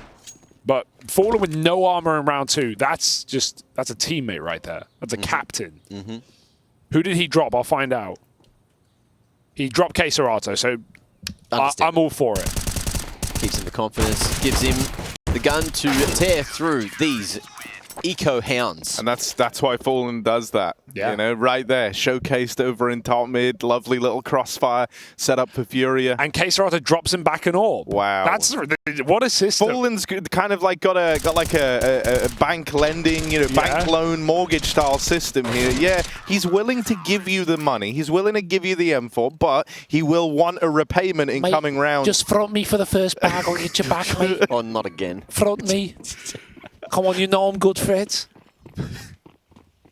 But Fallen with no armor in round 2, that's a teammate right there. That's a captain. Who did he drop? I'll find out. He dropped KSCERATO, so I'm all for it. Keeps him the confidence, gives him the gun to tear through these eco hounds. And that's why Fallen does that. Yeah. You know, right there, showcased over in top mid, lovely little crossfire set up for FURIA. And KSCERATO drops him back an AWP. Wow. That's what a system. Fallen's kind of like got like a bank lending, bank loan mortgage style system here. Yeah, he's willing to give you the money. He's willing to give you the M4, but he will want a repayment in coming rounds. Just front me for the first bag. I'll get you back, mate. Oh, not again. Front me. Come on, you know I'm good for it.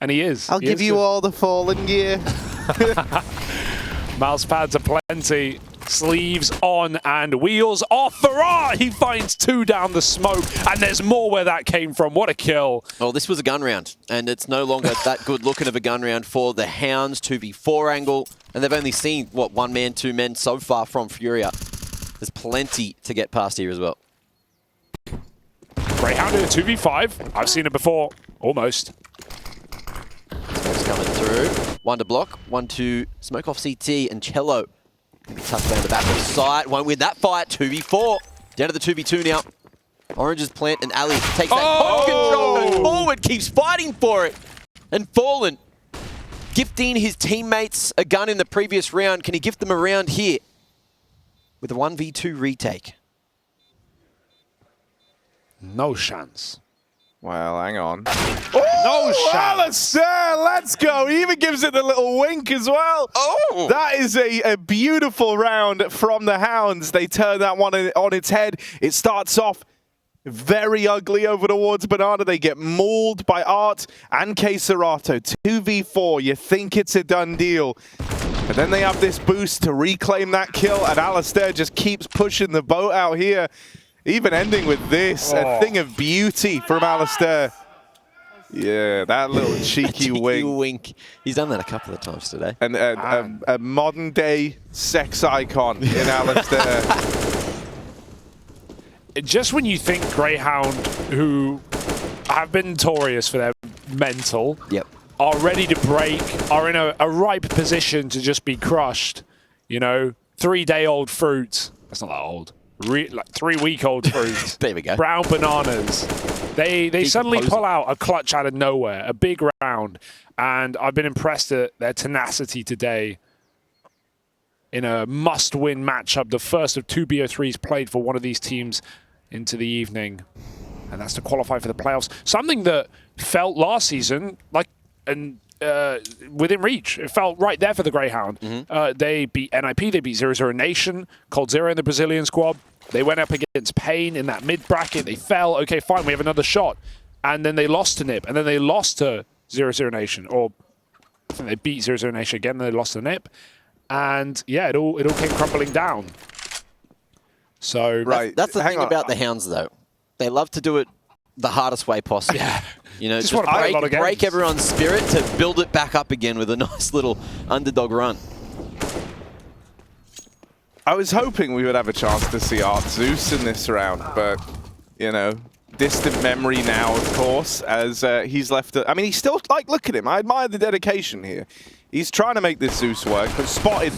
And he is. I'll give you all the Fallen gear. Mouse pads are plenty. Sleeves on and wheels off for Art. He finds 2 down the smoke, and there's more where that came from. What a kill. Well, this was a gun round, and it's no longer that good looking of a gun round for the Hounds. 2v4 angle, and they've only seen, what, 1 man, 2 men so far from FURIA. There's plenty to get past here as well. Grayhound in a 2v5. I've seen it before, almost. Smoke's coming through. 1 to block, 1 to smoke off CT, and Cello. Tucked down the back of the site. Won't win that fight. 2v4. Down to the 2v2 now. Orange's plant and Ali takes that control, goes forward, keeps fighting for it. And Fallen gifting his teammates a gun in the previous round. Can he gift them a round here with a 1v2 retake? No chance. Well, hang on. No chance. aliStair, let's go. He even gives it the little wink as well. Oh! That is a beautiful round from the Hounds. They turn that one on its head. It starts off Very ugly over towards Banana. They get mauled by Art and KSCERATO. 2v4. You think it's a done deal. But then they have this boost to reclaim that kill, and aliStair just keeps pushing the boat out here. Even ending with this, a thing of beauty from aliStair. Yeah, that little cheeky wink. He's done that a couple of times today. And a modern-day sex icon in aliStair. Just when you think Grayhound, who have been notorious for their mental, are ready to break, are in a ripe position to just be crushed, you know, 3-day-old fruit. That's not that old. Like 3-week-old fruit. There we go. Brown bananas. They suddenly pull out a clutch out of nowhere, a big round, and I've been impressed at their tenacity today in a must-win matchup, the first of 2 BO3s played for one of these teams into the evening, and that's to qualify for the playoffs. Something that felt last season like within reach. It felt right there for the Grayhound. They beat NIP, they beat 0-0 Nation, Cold Zero in the Brazilian squad. They went up against Pain in that mid-bracket. They fell. Okay, fine, we have another shot. And then they lost to NIP, and then they lost to 0-0 Nation, or I think they beat 0-0 Nation again, and they lost to NIP. And yeah, it all came crumbling down. So that's the thing about the Hounds, though. They love to do it the hardest way possible. Yeah. You know, just break everyone's spirit to build it back up again with a nice little underdog run. I was hoping we would have a chance to see Art Zeus in this round, but, you know, distant memory now, of course, as he's left. I mean, he's still, like, look at him. I admire the dedication here. He's trying to make this Zeus work, but spotted,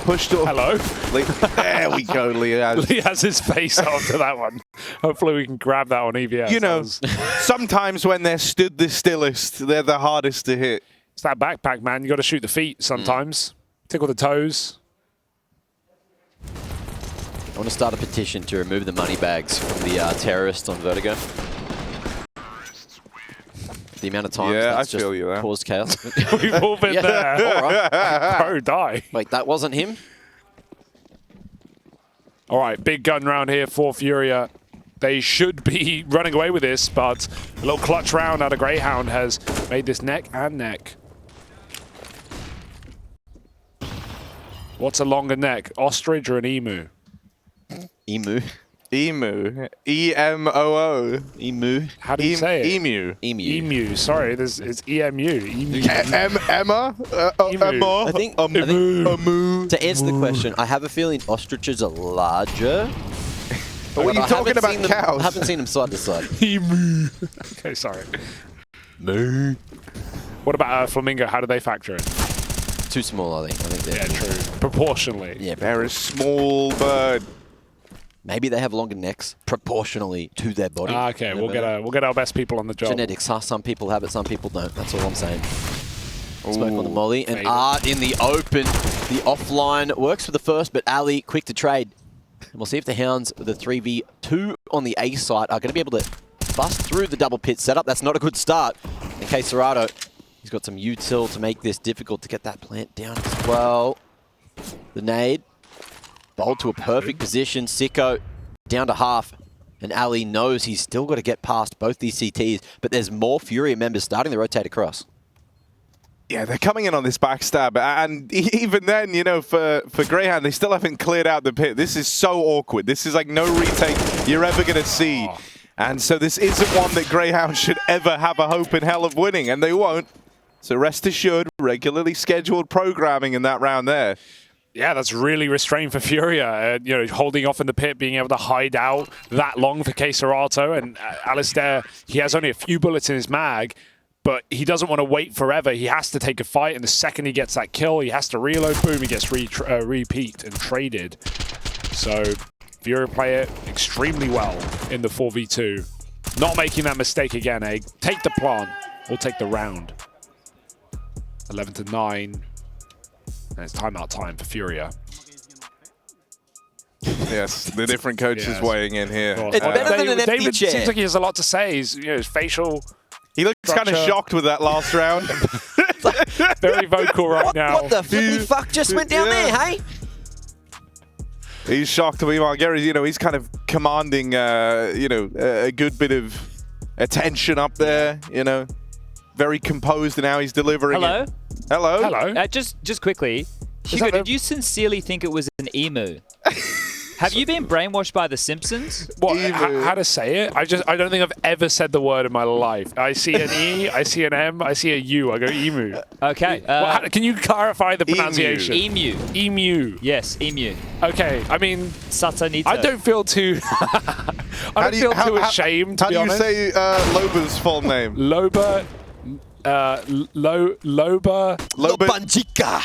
pushed up. Hello. There we go, Liazz. Liazz's face after that one. Hopefully we can grab that on EVS. You know, sometimes when they're stood the stillest, they're the hardest to hit. It's that backpack, man. You got to shoot the feet sometimes. Tickle the toes. I want to start a petition to remove the money bags from the terrorists on Vertigo. The amount of times that's just caused chaos. We've all been there. All right. Bro, die. Wait, that wasn't him? All right, big gun round here for FURIA. They should be running away with this, but a little clutch round out of Grayhound has made this neck and neck. What's a longer neck, ostrich or an emu? Emu. Emu. E-M-O-O. Emu. How do you say it? Emu. Emu. Emu. Sorry, it's E-M-U. Emu. Emma? Emma? I think to answer the question, I have a feeling ostriches are larger. But when you're talking about cows. I haven't seen them side to side. Emu. Okay, sorry. Moo. What about a flamingo? How do they factor in? Too small, I think they're true. Proportionally. Yeah, they're a small bird. Maybe they have longer necks proportionally to their body. Okay, we'll get our best people on the job. Genetics, huh? Some people have it, some people don't. That's all I'm saying. Smoke on the molly, and Art in the open. The offline works for the first, but Ali quick to trade. And we'll see if the Hounds with the 3v2 on the A side are going to be able to bust through the double pit setup. That's not a good start. In KSCERATO, he's got some util to make this difficult to get that plant down as well. The nade. Bold to a perfect position. Sico down to half. And Ali knows he's still got to get past both these CTs, but there's more FURIA members starting to rotate across. Yeah, they're coming in on this backstab, and even then, you know, for Grayhound, they still haven't cleared out the pit. This is so awkward. This is like no retake you're ever going to see. And so this isn't one that Grayhound should ever have a hope in hell of winning, and they won't. So rest assured, regularly scheduled programming in that round there. Yeah, that's really restrained for FURIA. You know, holding off in the pit, being able to hide out that long for KSCERATO. And aliStair, he has only a few bullets in his mag, but he doesn't want to wait forever. He has to take a fight, and the second he gets that kill, he has to reload. Boom, he gets repeat and traded. So FURIA play it extremely well in the 4v2. Not making that mistake again, eh? Take the plant, or take the round. 11-9. And it's timeout time for FURIA. Yes, the different coaches weighing in here. It's better than an empty David chair. seems like he has a lot to say. His facial. He looks kind of shocked with that last round. Very vocal right now. What the flippity fuck just went down there, hey? He's shocked. Meanwhile, Gary's, he's kind of commanding, a good bit of attention up there, Very composed in how he's delivering Hello? it. Hello? Hello. Just quickly, Hugo, did you sincerely think it was an emu? Have you been brainwashed by The Simpsons? What? How to say it? I don't think I've ever said the word in my life. I see an E, I see an M, I see a U. I go emu. Okay. Can you clarify the pronunciation? Emu. Emu. Yes, emu. Okay. I mean, Satanito. I don't feel too. I don't feel too ashamed. How to be do you honest. say Loba's full name? Loba. Loba. Lobanjika.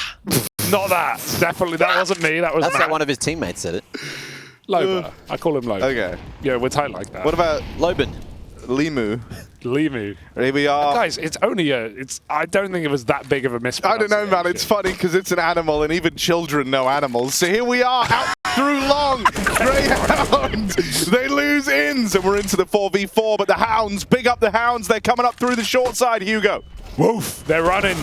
Not that. Definitely, that wasn't me. That was That's Matt. how one of his teammates said it. Loba. I call him Loba. Okay. Yeah, we're tight like that. What about Loban. Limu? Limu. Here we are. Guys, it's only I don't think it was that big of a I mispronunciation. don't know, man. It's funny because it's an animal and even children know animals. So here we are out through long. Grayhound. They lose ins and we're into the 4v4. But the Hounds, big up the Hounds. They're coming up through the short side, Hugo. Woof. They're running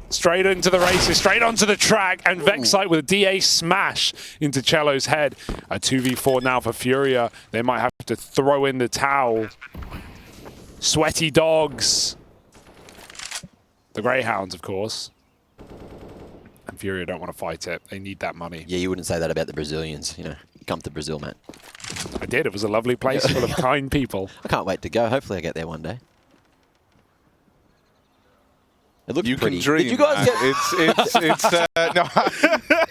straight into the races, straight onto the track. And Vexite with a DA smash into Cello's head. A 2v4 now for FURIA. They might have to throw in the towel. Sweaty dogs. The Grayhounds, of course. And FURIA don't want to fight it. They need that money. Yeah, you wouldn't say that about the Brazilians. Come to Brazil, man. I did. It was a lovely place full of kind people. I can't wait to go. Hopefully I get there one day. It looks You pretty. can dream. Did you guys get...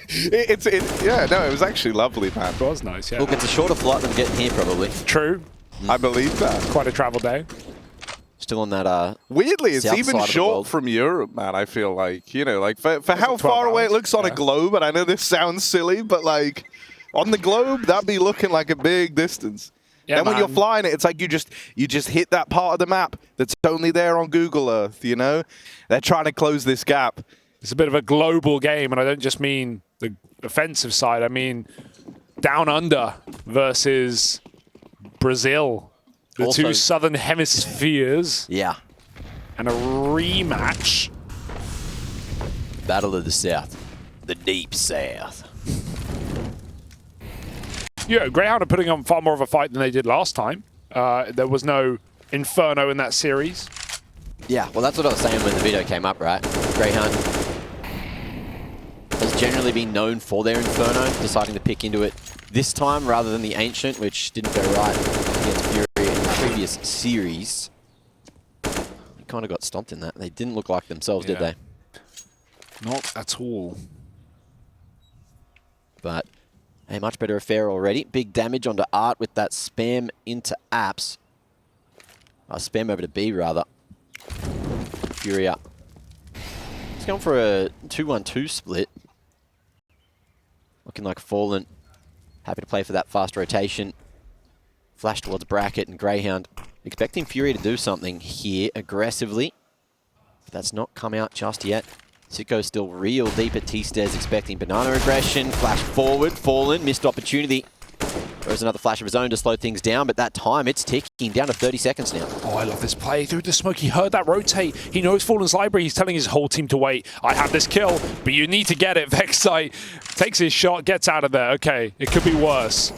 It was actually lovely, man. It was nice, yeah. Look, it's a shorter flight than getting here, probably. True. I believe that. Quite a travel day. Still on that, Weirdly, it's south even side of the short world. from Europe, man. I feel like, for how 12 far away it hours, looks on a globe, and I know this sounds silly, but like on the globe, that'd be looking like a big distance. Yeah, then when you're man. flying it, it's like you just hit that part of the map that's only there on Google Earth, They're trying to close this gap. It's a bit of a global game, and I don't just mean the offensive side. I mean down under versus Brazil. The Also- two southern hemispheres. yeah, And a rematch. Battle of the South. The Deep South. Yeah, Grayhound are putting on far more of a fight than they did last time. There was no Inferno in that series. Yeah, well, that's what I was saying when the video came up, right? Grayhound has generally been known for their Inferno, deciding to pick into it this time rather than the Ancient, which didn't go right against FURIA in the previous series. They kind of got stomped in that. They didn't look like themselves, did Yeah. they? Not at all. But a much better affair already. Big damage onto Art with that spam into apps. Spam over to B, rather. FURIA. It's going for a 2-1-2 split. Looking like Fallen. Happy to play for that fast rotation. Flash towards Bracket and Grayhound. Expecting FURIA to do something here aggressively. But that's not come out just yet. Sico still real deep at T-stairs, expecting banana aggression. Flash forward, Fallen, missed opportunity. There's another flash of his own to slow things down, but that time, it's ticking down to 30 seconds now. Oh, I love this play. Through the smoke, he heard that rotate. He knows Fallen's library. He's telling his whole team to wait. I have this kill, but you need to get it. Vexite takes his shot, gets out of there. Okay, it could be worse.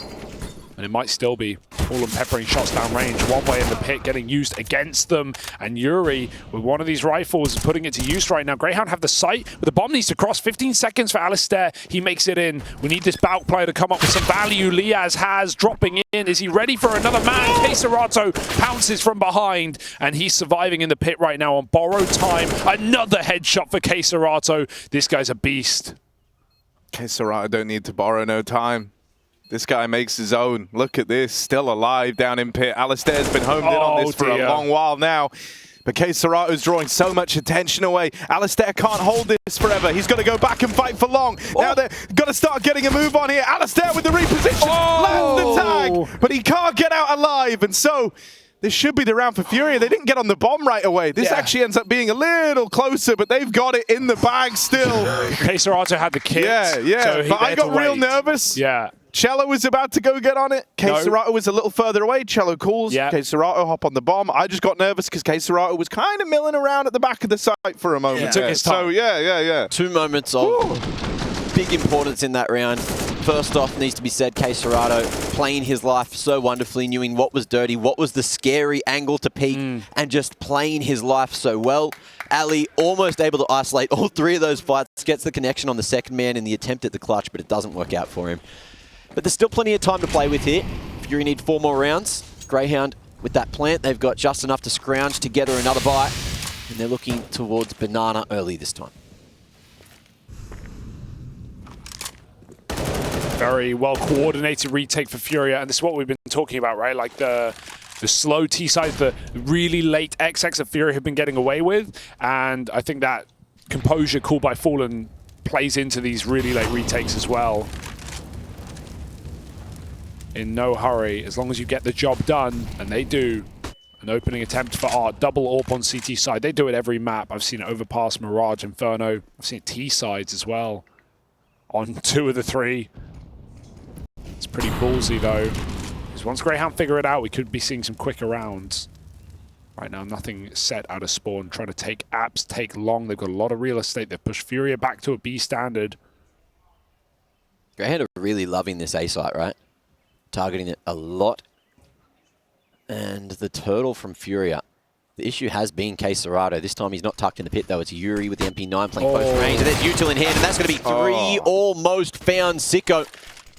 And it might still be. Fallen peppering shots down range. One way in the pit getting used against them. And yuurih, with one of these rifles, is putting it to use right now. Grayhound have the sight, but the bomb needs to cross. 15 seconds for aliStair. He makes it in. We need this Bout player to come up with some value. Liazz has dropping in. Is he ready for another man? KSCERATO pounces from behind, and he's surviving in the pit right now on borrowed time. Another headshot for KSCERATO. This guy's a beast. KSCERATO don't need to borrow no time. This guy makes his own. Look at this, still alive down in pit. aliStair's been homed in on this for a long while now. But KSCERATO's drawing so much attention away. aliStair can't hold this forever. He's got to go back and fight for long. Now they've got to start getting a move on here. aliStair with the reposition. Lands the tag, but he can't get out alive. And so this should be the round for FURIA. They didn't get on the bomb right away. This actually ends up being a little closer, but they've got it in the bag still. KSCERATO had the kit. Yeah. So But I got real nervous. Yeah. Cello was about to go get on it. KSCERATO was a little further away. Cello calls. Yeah. KSCERATO hop on the bomb. I just got nervous because KSCERATO was kind of milling around at the back of the site for a moment. It took his time. So, yeah. 2 moments of big importance in that round. First off, needs to be said, KSCERATO playing his life so wonderfully, knowing what was dirty, what was the scary angle to peek, and just playing his life so well. Ali almost able to isolate all three of those fights, gets the connection on the second man in the attempt at the clutch, but it doesn't work out for him. But there's still plenty of time to play with here. Fury need 4 more rounds. Grayhound with that plant, they've got just enough to scrounge together another bite, and they're looking towards Banana early this time. Very well coordinated retake for FURIA, and this is what we've been talking about, right? Like the slow T sides, the really late XX that FURIA have been getting away with, and I think that composure called by Fallen plays into these really late retakes as well. In no hurry, as long as you get the job done, and they do. An opening attempt for Art, double AWP on CT side. They do it every map. I've seen it overpass Mirage, Inferno. I've seen it T sides as well on 2 of the 3. It's pretty ballsy though, because once Grayhound figure it out, we could be seeing some quicker rounds. Right now, nothing set out of spawn. Trying to take apps, take long. They've got a lot of real estate. They've pushed FURIA back to a B standard. Grayhound are really loving this A site, right? Targeting it a lot. And the turtle from FURIA. The issue has been KSCERATO. This time he's not tucked in the pit though. It's yuurih with the MP9 playing close range. And there's util in hand, and that's going to be 3 almost found. Sico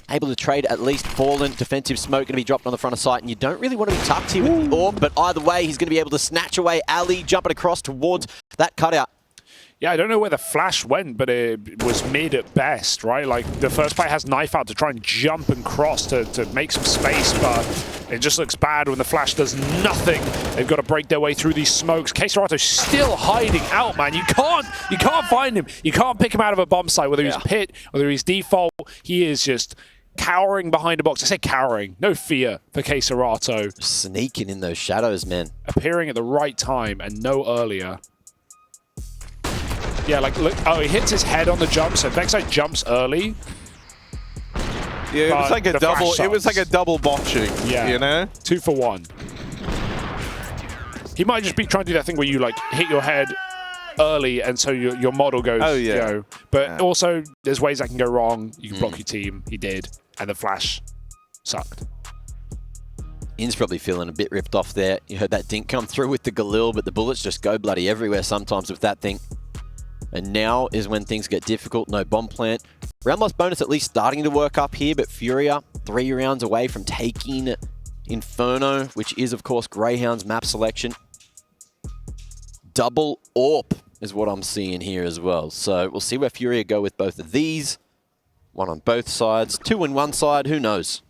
able to trade at least Fallen. Defensive smoke going to be dropped on the front of site, and you don't really want to be tucked here with the AWP, but either way, he's going to be able to snatch away Ali, jumping across towards that cutout. Yeah, I don't know where the flash went, but it was mid at best, right? Like, the first player has knife out to try and jump and cross to make some space, but it just looks bad when the flash does nothing. They've got to break their way through these smokes. KSCERATO's still hiding out, man. You can't find him. You can't pick him out of a bomb site, whether he's pit, whether he's default. He is just cowering behind a box. I say cowering, no fear for KSCERATO. Sneaking in those shadows, man. Appearing at the right time and no earlier. Yeah, like, look, oh, he hits his head on the jump, so Vexite jumps early. Yeah, it was like a double. It was like a double botching. Yeah, you know, 2 for 1. He might just be trying to do that thing where you like hit your head early, and so your model goes. Oh yeah. You know, but also, there's ways that can go wrong. You can block your team. He did, and the flash sucked. In's probably feeling a bit ripped off there. You heard that dink come through with the Galil, but the bullets just go bloody everywhere sometimes with that thing. And now is when things get difficult. No bomb plant. Round loss bonus at least starting to work up here, but FURIA 3 rounds away from taking Inferno, which is, of course, Grayhound's map selection. Double AWP is what I'm seeing here as well. So we'll see where FURIA go with both of these. 1 on both sides. 2 on one side. Who knows?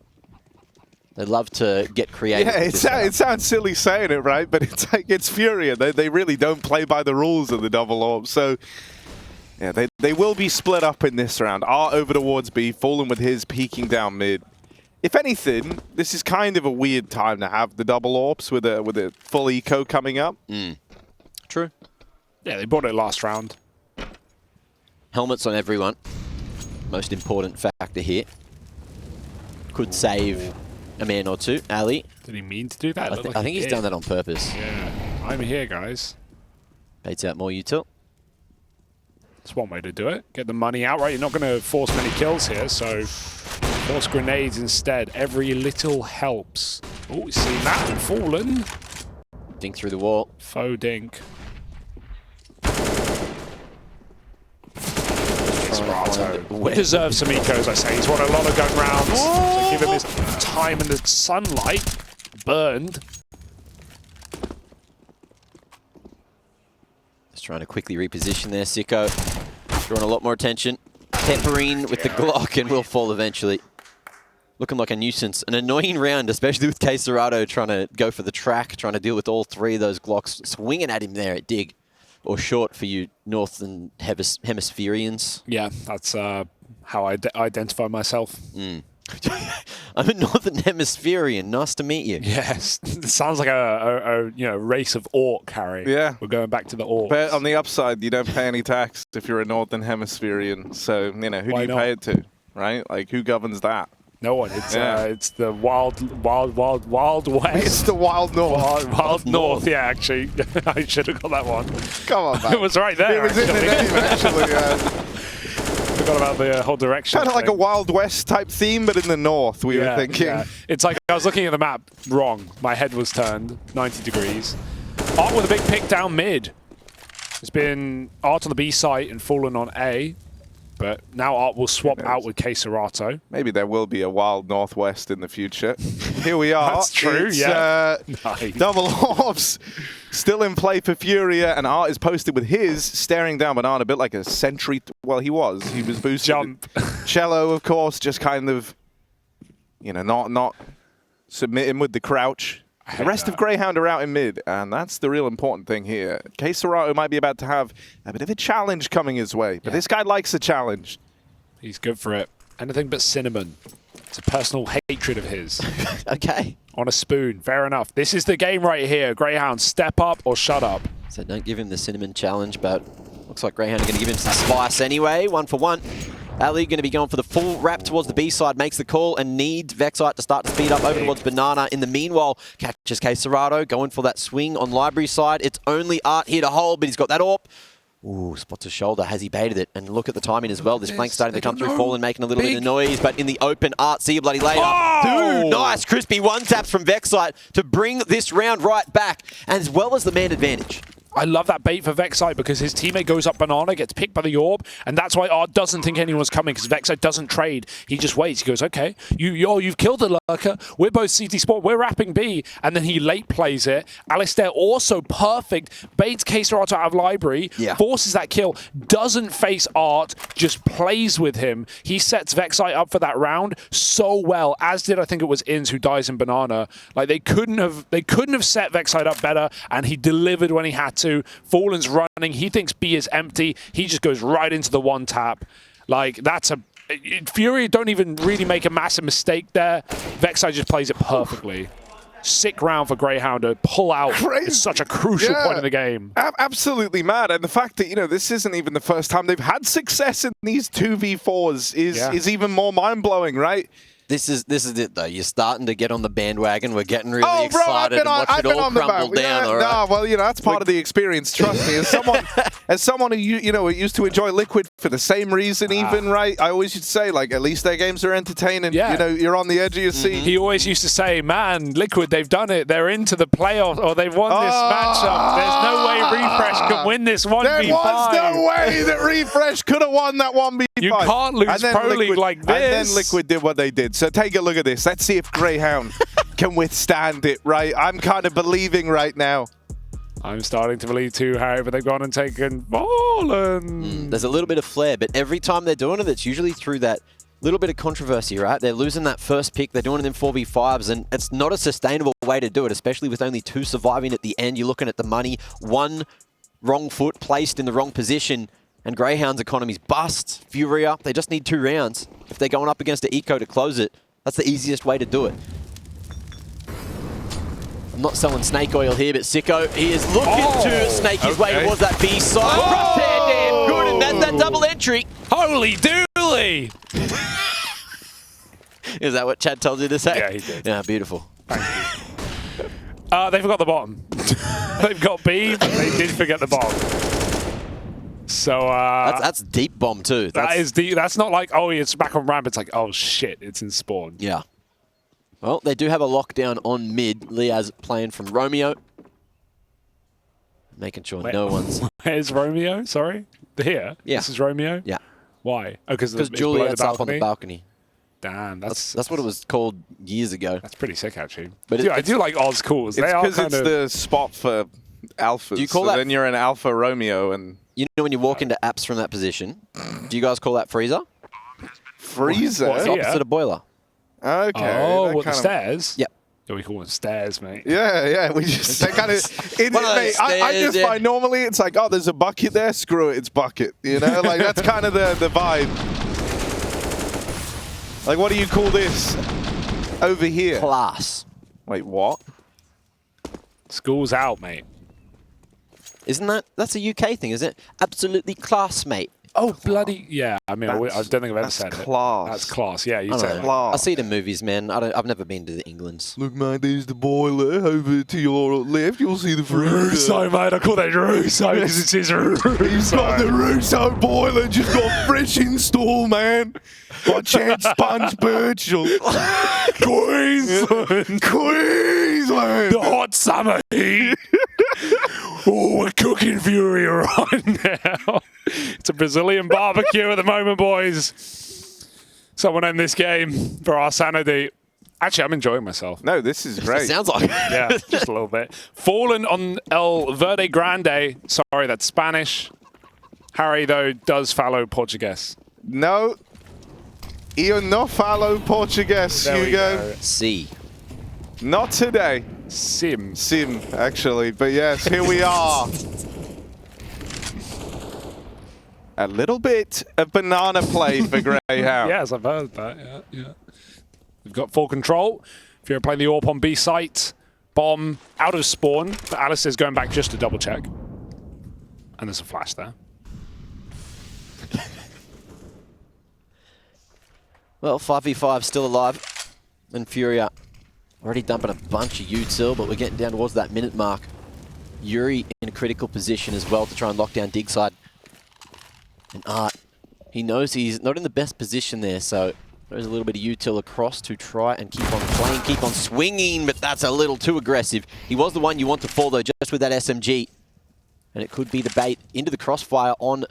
They love to get creative. Yeah, it sounds silly saying it, right? But it's like, it's FURIA. They really don't play by the rules of the double AWP. So, yeah, they will be split up in this round. R over towards B, Fallen with his peeking down mid. If anything, this is kind of a weird time to have the double AWPs with a full eco coming up. True. Yeah, they bought it last round. Helmets on everyone. Most important factor here. Could save a man or 2. Ali. Did he mean to do that? I think he's done that on purpose. Yeah, I'm here, guys. Baits out more util. That's one way to do it. Get the money out, right? You're not going to force many kills here, so force grenades instead. Every little helps. Oh, see that? Fallen. Dink through the wall. Faux dink. He deserves some ecos, I say. He's won a lot of gun rounds. So give him his time in the sunlight. Burned. Just trying to quickly reposition there. Sico drawing a lot more attention. Peppering with the Glock and will fall eventually. Looking like a nuisance. An annoying round, especially with KSCERATO trying to go for the track, trying to deal with all 3 of those Glocks swinging at him there at dig. Or short for you Northern Hemispherians. Yeah, that's how I identify myself. I'm a Northern Hemispherian. Nice to meet you. Yes, it sounds like a race of orc, Harry. Yeah. We're going back to the orcs. But on the upside, you don't pay any tax if you're a Northern Hemispherian. So, you know, who do you pay it to, right? Like, who governs that? No one. It's the wild west. It's the wild north. Wild north. Yeah, actually, I should have got that one. Come on, man. It was right there. It was in the name, actually. forgot about the whole direction. Kind of like a Wild West type theme, but in the north, we were thinking. Yeah. It's like I was looking at the map wrong. My head was turned 90 degrees. Art with a big pick down mid. It's been Art on the B site and Fallen on A. But now Art will swap out with KSCERATO. Maybe there will be a wild northwest in the future. Here we are. That's true, it's, nice. Double orbs still in play for FURIA, and Art is posted with his staring down Banana, a bit like a sentry. Well, he was boosted. Jump. Cello, of course, just kind of, you know, not submitting with the crouch. The rest of Grayhound are out in mid, and that's the real important thing here. KSCERATO might be about to have a bit of a challenge coming his way, but this guy likes a challenge. He's good for it. Anything but cinnamon. It's a personal hatred of his. Okay. On a spoon. Fair enough. This is the game right here. Grayhound, step up or shut up. So don't give him the cinnamon challenge, but looks like Grayhound are going to give him some spice anyway. 1 for 1. Ali going to be going for the full wrap towards the B side, makes the call and needs Vexite to start to speed up over towards Banana. In the meanwhile, catches KSCERATO, going for that swing on Library side. It's only Art here to hold, but he's got that AWP. Ooh, spots his shoulder. Has he baited it? And look at the timing as well. This flank's starting to come through. Fallen making a little bit of noise, but in the open, Art, see you bloody later. Oh! Dude, nice crispy one-taps from Vexite to bring this round right back, and as well as the man advantage. I love that bait for Vexite because his teammate goes up Banana, gets picked by the orb, and that's why Art doesn't think anyone's coming because Vexite doesn't trade. He just waits. He goes, okay, you've killed the lurker. We're both CT Sport. We're wrapping B. And then he late plays it. aliStair also perfect. Baits KSCERATO out of Library, forces that kill, doesn't face Art, just plays with him. He sets Vexite up for that round so well, as did I think it was Inns who dies in Banana. Like they couldn't have set Vexite up better, and he delivered when he had to. Fallen's running. He thinks B is empty. He just goes right into the one tap. Like, that's a... FURIA don't even really make a massive mistake there. Vexite just plays it perfectly. Sick round for Grayhound to pull out at such a crucial point in the game. Absolutely mad. And the fact that, you know, this isn't even the first time they've had success in these 2v4s is even more mind-blowing, right? This is it though. You're starting to get on the bandwagon. We're getting really excited and watch it all crumble down. All right? No, well, you know, that's part of the experience. Trust me. As someone who you know used to enjoy Liquid for the same reason, even right. I always used to say like, at least their games are entertaining. Yeah. You know, you're on the edge of your seat. He always used to say, "Man, Liquid, they've done it. They're into the playoffs, or they've won this matchup. There's no way Refresh can win this 1v5. There was no way that Refresh could have won that 1v5. You can't lose Pro League like this." And then Liquid did what they did. So take a look at this. Let's see if Grayhound can withstand it, right? I'm kind of believing right now. I'm starting to believe too, however, they've gone and taken Fallen. There's a little bit of flair, but every time they're doing it, it's usually through that little bit of controversy, right? They're losing that first pick, they're doing it in 4v5s, and it's not a sustainable way to do it, especially with only 2 surviving at the end. You're looking at the money, 1 wrong foot placed in the wrong position, and Grayhound's economy's bust. FURIA, they just need 2 rounds. If they're going up against the Eco to close it, that's the easiest way to do it. I'm not selling snake oil here, but Sico, he is looking to snake his way towards that B side. Cross there, damn good, and that's that double entry. Holy dooly! Is that what Chad told you to say? Yeah, he did. Yeah, beautiful. Thank you. They forgot the bottom. They've got B, but they did forget the bottom. So that's deep bomb too. That is deep. That's not like, oh, it's back on ramp. It's like, oh shit, it's in spawn. Yeah. Well, they do have a lockdown on mid. Liazz playing from Romeo. Making sure no one's... Where's Romeo? Sorry? Here? Yeah. This is Romeo? Yeah. Why? Oh, because Juliet's up on the balcony. Damn, that's what it was called years ago. That's pretty sick, actually. But I do like Oz calls. It's because it's the spot for alphas. Do you call that? Then you're an alpha Romeo, and you know when you walk into apps from that position, do you guys call that freezer? Freezer? It's opposite of boiler. Okay. Oh, what, the stairs? Yep. Yeah, we call them stairs, mate. Yeah, we just they kind of. I just find normally it's like, oh, there's a bucket there. Screw it, it's bucket. You know, like that's kind of the vibe. Like, what do you call this over here? Class. Wait, what? School's out, mate. Isn't that's a UK thing, is it? Absolutely class, mate. Oh, bloody... Yeah, I mean, I don't think I've ever said class. it. That's class. Yeah, you I say don't it. know. I see it in movies, man. I've never been to the Englands. Look, mate, there's the boiler. Over to your left, you'll see the Russo, mate. I call that Russo because it says Russo. He's got the Russo boiler, just got fresh install, man. By Chad Sponge Birchall. Queensland. Queensland. The hot summer heat. Oh, we're cooking Furia right now. It's a Brazilian barbecue at the moment, boys. Someone end this game for our sanity. Actually, I'm enjoying myself. No, this is great. It sounds like Yeah, just a little bit. Fallen on El Verde Grande. Sorry, that's Spanish. Harry, though, does follow Portuguese. No. Eu no falo Português, There we Hugo. go. C. Not today. Sim. Sim, actually. But yes, here we are. A little bit of banana play for Grayhound. Yes, I've heard that. Yeah. We've got full control. If you're playing the AWP on B site, bomb out of spawn. But aliStair's going back just to double check. And there's a flash there. Well, 5v5 still alive. And FURIA already dumping a bunch of util, but we're getting down towards that minute mark. yuurih in a critical position as well to try and lock down dig side. And Art, he knows he's not in the best position there, so there's a little bit of util across to try and keep on playing, keep on swinging, but that's a little too aggressive. He was the one you want to fall, though, just with that SMG. And it could be the bait into the crossfire on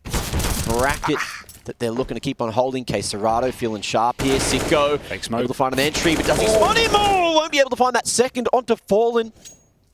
bracket that they're looking to keep on holding. KSCERATO feeling sharp here. Sico able to find an entry, but does he spawn him? Oh, won't be able to find that second onto Fallen.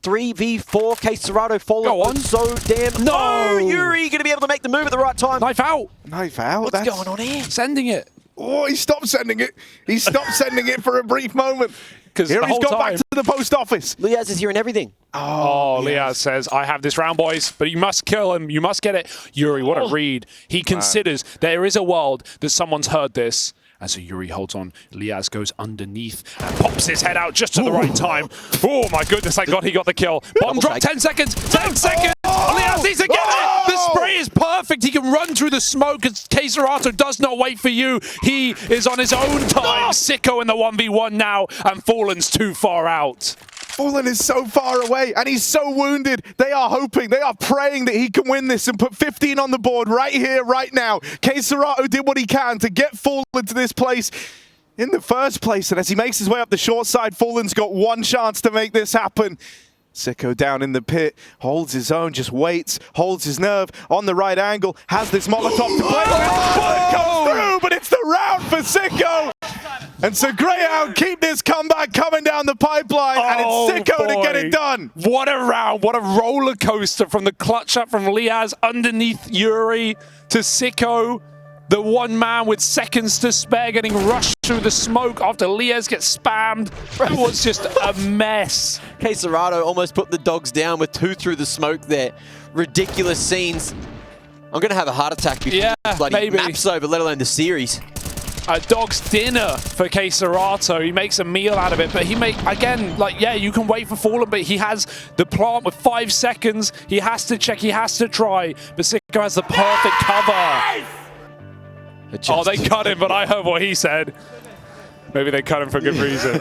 3v4, KSCERATO Fallen. Go on. So damn. No! Oh, yuurih going to be able to make the move at the right time. Knife out. Knife out. What's going on here? Sending it. Oh, he stopped sending it. He stopped sending it for a brief moment. Because Here he's gone back to the post office. Liazz is hearing everything. Oh, Liazz says, I have this round, boys, but you must kill him. You must get it. yuurih, what a read. He considers there is a world that someone's heard this. And so yuurih holds on. Liazz goes underneath and pops his head out just at the right time. Oh, my goodness, thank God he got the kill. Bomb drop, 10 seconds. 10 seconds. Liazz needs to get it. The spray is perfect. He can run through the smoke. KSCERATO does not wait for you. He is on his own time. Sico in the 1v1 now, and Fallen's too far out. Fallen is so far away, and he's so wounded. They are hoping, they are praying that he can win this and put 15 on the board right here, right now. KSCERATO did what he can to get Fallen to this place in the first place, and as he makes his way up the short side, Fallen's got one chance to make this happen. Sico down in the pit, holds his own, just waits, holds his nerve on the right angle, has this Molotov to play with. Bullet comes through, but it's the round for Sico. And so Grayhound keep this comeback coming down the pipeline, and it's Sico to get it done. What a round, what a roller coaster from the clutch up from Liazz underneath yuurih to Sico. The one man with seconds to spare getting rushed through the smoke after Liazz gets spammed. It was just a mess. KSCERATO almost put the dogs down with 2 through the smoke there. Ridiculous scenes. I'm going to have a heart attack before bloody map's over, let alone the series. A dog's dinner for KSCERATO. He makes a meal out of it, but again, you can wait for Fallen, but he has the plant with 5 seconds. He has to check, he has to try, but Sico has the perfect cover. Oh, they cut him, but I heard what he said. Maybe they cut him for good reason.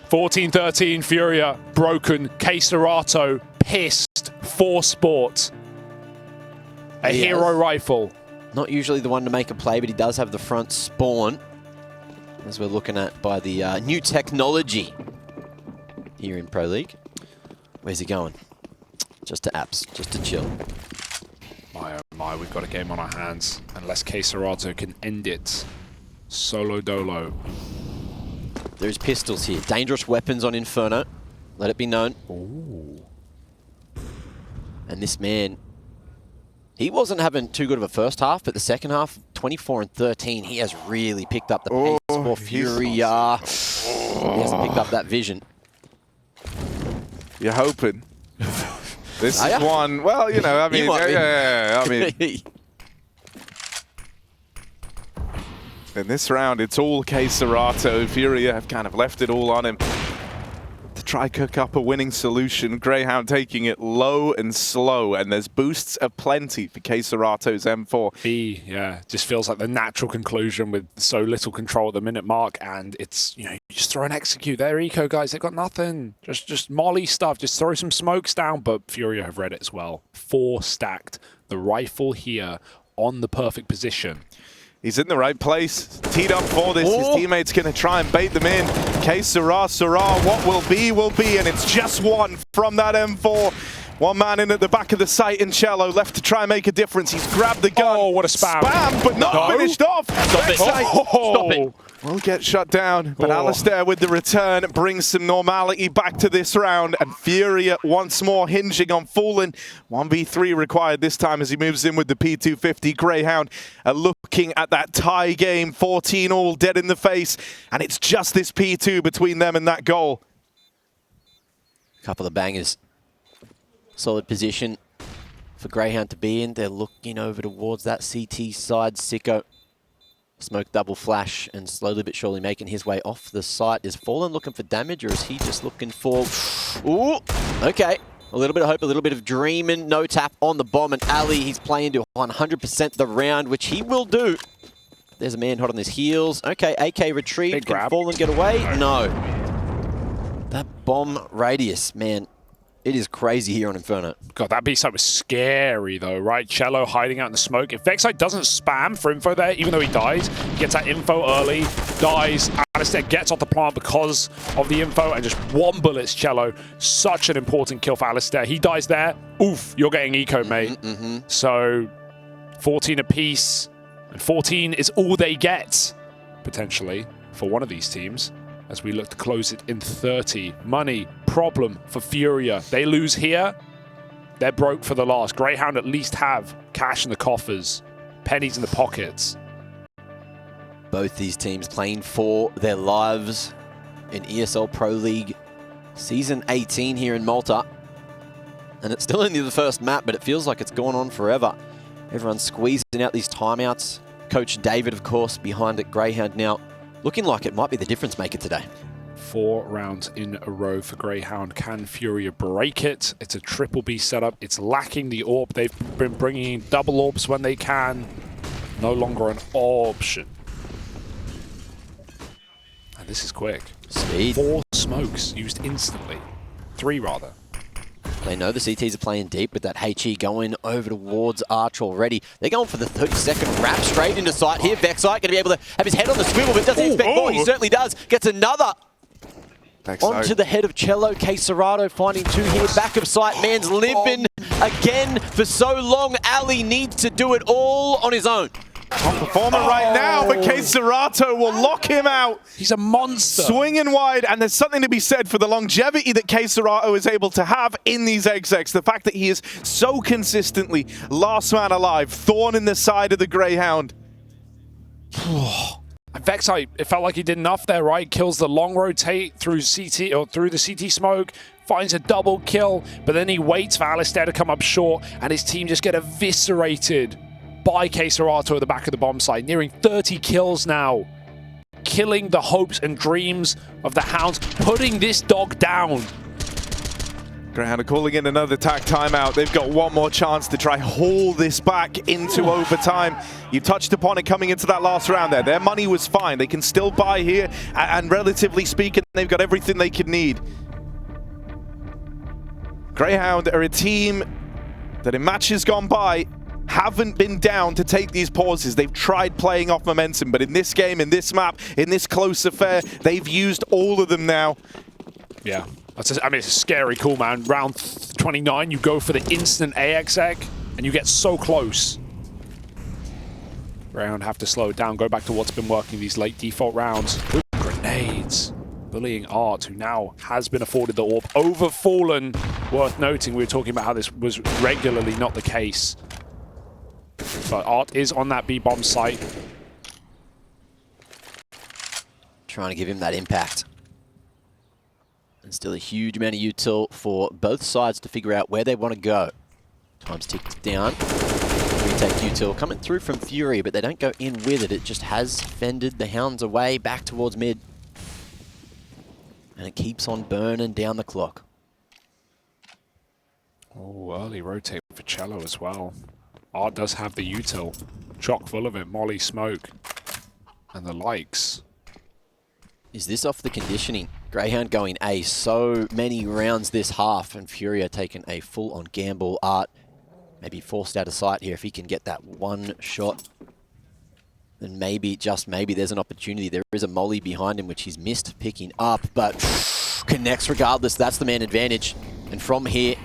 14-13, FURIA broken. KSCERATO pissed for sport. A hero rifle. Not usually the one to make a play, but he does have the front spawn, as we're looking at by the new technology here in Pro League. Where's he going? Just to apps, just to chill. My oh my, we've got a game on our hands. Unless KSCERATO can end it. Solo dolo. There's pistols here. Dangerous weapons on Inferno. Let it be known. Ooh. And this man, he wasn't having too good of a first half, but the second half, 24 and 13, he has really picked up the pace for FURIA. He hasn't picked up that vision. You're hoping. This is one, well, you know, I mean, I mean. In this round, it's all KSCERATO. FURIA have kind of left it all on him. to try cook up a winning solution. Grayhound taking it low and slow, and there's boosts aplenty for KSCERATO's M4. B, yeah, just feels like the natural conclusion with so little control at the minute mark, and it's, you know, you just throw and execute. Their eco guys, they've got nothing. Just molly stuff, just throw some smokes down, but FURIA have read it as well. 4 stacked, the rifle here on the perfect position. He's in the right place, teed up for this. His teammate's going to try and bait them in. KSCERATO, what will be, and it's just one from that M4. One man in at the back of the site in Cello, left to try and make a difference. He's grabbed the gun. Oh, what a spam. Spam, but not finished off. Stop it. Stop it. Will get shut down, but aliStair with the return brings some normality back to this round, and FURIA once more hinging on Fallen. 1v3 required this time as he moves in with the P250. Grayhound are looking at that tie game, 14 all dead in the face, and it's just this P2 between them and that goal. Couple of bangers. Solid position for Grayhound to be in. They're looking over towards that CT side. Sico. Smoke double flash and slowly but surely making his way off the site. Is Fallen looking for damage, or is he just looking for... Ooh, okay. A little bit of hope, a little bit of dreaming. No tap on the bomb, and Ali, he's playing to 100% the round, which he will do. There's a man hot on his heels. Okay, AK retrieved. Can Fallen get away? No. That bomb radius, man. It is crazy here on Inferno. God, that B-side was scary, though, right? Cello hiding out in the smoke. If Vexite doesn't spam for info there, even though he dies, he gets that info early, dies. aliStair gets off the plant because of the info, and just one bullet's Cello. Such an important kill for aliStair. He dies there. Oof, you're getting eco, mate. So, 14 apiece, and 14 is all they get, potentially, for one of these teams, as we look to close it in 30. Money, problem for FURIA. They lose here, they're broke for the last. Grayhound at least have cash in the coffers, pennies in the pockets. Both these teams playing for their lives in ESL Pro League Season 18 here in Malta. And it's still only the first map, but it feels like it's gone on forever. Everyone's squeezing out these timeouts. Coach David, of course, behind it. Grayhound now looking like it might be the difference maker today. 4 rounds in a row for Grayhound. Can FURIA break it? It's a triple B setup. It's lacking the AWP. They've been bringing in double AWPs when they can. No longer an option. And this is quick. Speed. 4 smokes used instantly. 3 rather. They know the CTs are playing deep with that HE going over towards Arch already. They're going for the 30-second wrap straight into sight here. Vexite going to be able to have his head on the swivel, but doesn't expect more. He certainly does. Gets another onto the head of Cello. KSCERATO finding 2 here. Back of sight. Man's limping again for so long. Ali needs to do it all on his own. Top performer right now, but KSCERATO will lock him out. He's a monster. Swinging wide, and there's something to be said for the longevity that KSCERATO is able to have in these execs. The fact that he is so consistently last man alive, thorn in the side of the Grayhound. Vexite, it felt like he did enough there, right? Kills the long rotate through CT, or through the CT smoke, finds a double kill, but then he waits for aliStair to come up short, and his team just get eviscerated by KSCERATO at the back of the bomb site, nearing 30 kills now. Killing the hopes and dreams of the Hounds, putting this dog down. Grayhound are calling in another attack timeout. They've got one more chance to try haul this back into overtime. You touched upon it coming into that last round there. Their money was fine. They can still buy here, and relatively speaking, they've got everything they could need. Grayhound are a team that in matches gone by haven't been down to take these pauses. They've tried playing off momentum, but in this game, in this map, in this close affair, they've used all of them now. Yeah, I mean, it's a scary call, man. Round 29, you go for the instant AXEC, and you get so close. Grayhound have to slow it down, go back to what's been working these late default rounds. Ooh, grenades. Bullying Art, who now has been afforded the AWP over Fallen. Worth noting, we were talking about how this was regularly not the case. But Art is on that B-bomb site. Trying to give him that impact. And still a huge amount of util for both sides to figure out where they want to go. Time's ticked down. Retake util coming through from FURIA, but they don't go in with it. It just has fended the Hounds away back towards mid. And it keeps on burning down the clock. Oh, early rotate for Cello as well. Art does have the util. Chock full of it. Molly, smoke, and the likes. Is this off the conditioning? Grayhound going A so many rounds this half, and FURIA taking a full-on gamble. Art maybe forced out of sight here. If he can get that one shot, then maybe, just maybe, there's an opportunity. There is a molly behind him, which he's missed picking up, but connects regardless. That's the man advantage. And from here,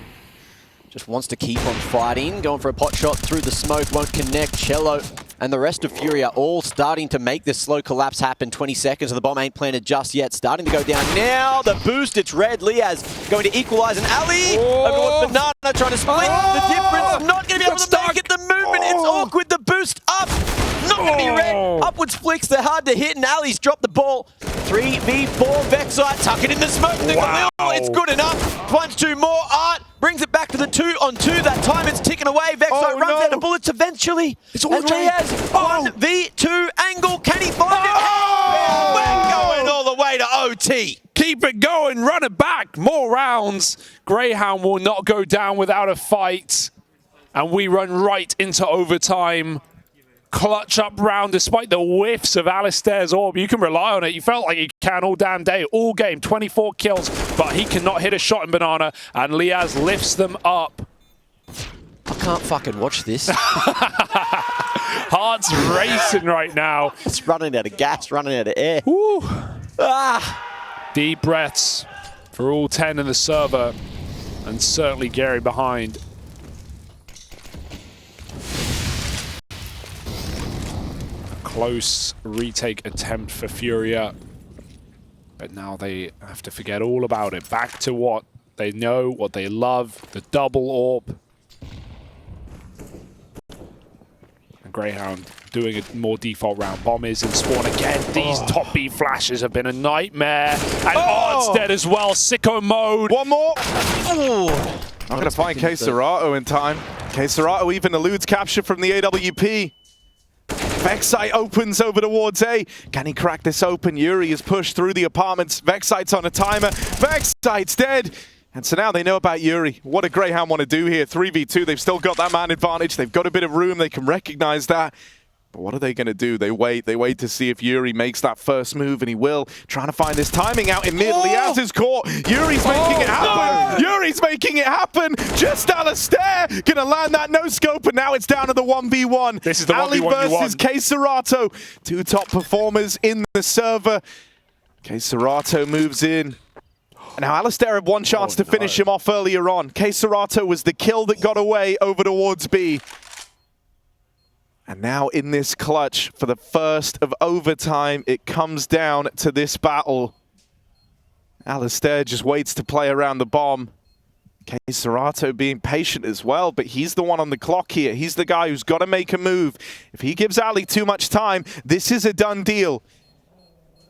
just wants to keep on fighting. Going for a pot shot through the smoke, won't connect. Cello and the rest of FURIA all starting to make this slow collapse happen. 20 seconds and the bomb ain't planted just yet. Starting to go down now. The boost, it's red. Liazz going to equalize. And Ali over towards Banana trying to split the difference. Not going to be able to make it. The movement, it's awkward. The boost up. Not going to be red. Upwards flicks, they're hard to hit. And Ali's dropped the ball. 3v4 Vexite, tuck it in the smoke. Wow. It's good enough. Plunge two more. Art brings it back to the 2-on-2. That time it's ticking away. Vexite runs out of bullets eventually. It's all and Liazz, 1v2 angle. Can he find it? We're going all the way to OT. Keep it going. Run it back. More rounds. Grayhound will not go down without a fight. And we run right into overtime. Clutch up round despite the whiffs of aliStair's orb. You can rely on it. You felt like you can all damn day, all game. 24 kills, but he cannot hit a shot in Banana, and Liazz lifts them up. I can't fucking watch this. Heart's racing right now. It's running out of gas, running out of air. Woo. Ah. Deep breaths for all 10 in the server, and certainly Gary behind. Close retake attempt for FURIA, but now they have to forget all about it. Back to what they know, what they love, the double orb. And Grayhound doing a more default round. Bomb is in spawn again. These top B flashes have been a nightmare. And Art's dead as well. Sico mode. One more. I'm going to find KSCERATO in time. KSCERATO even eludes capture from the AWP. Vexite opens over towards A. Can he crack this open? yuurih is pushed through the apartments. Vexite's on a timer. Vexite's dead. And so now they know about yuurih. What do Grayhound want to do here? 3v2. They've still got that man advantage. They've got a bit of room. They can recognize that. But what are they going to do? They wait. They wait to see if yuurih makes that first move, and he will. Trying to find this timing out in mid. Liazz is caught. yuurih's making it happen. No. yuurih's making it happen. Just aliStair going to land that no-scope, and now it's down to the 1v1. This is the 1v1 Ali versus KSCERATO. Two top performers in the server. KSCERATO moves in. Now, aliStair had one chance to finish him off earlier on. KSCERATO was the kill that got away over towards B. And now in this clutch, for the first of overtime, it comes down to this battle. aliStair just waits to play around the bomb. KSCERATO being patient as well, but he's the one on the clock here. He's the guy who's got to make a move. If he gives Ali too much time, this is a done deal.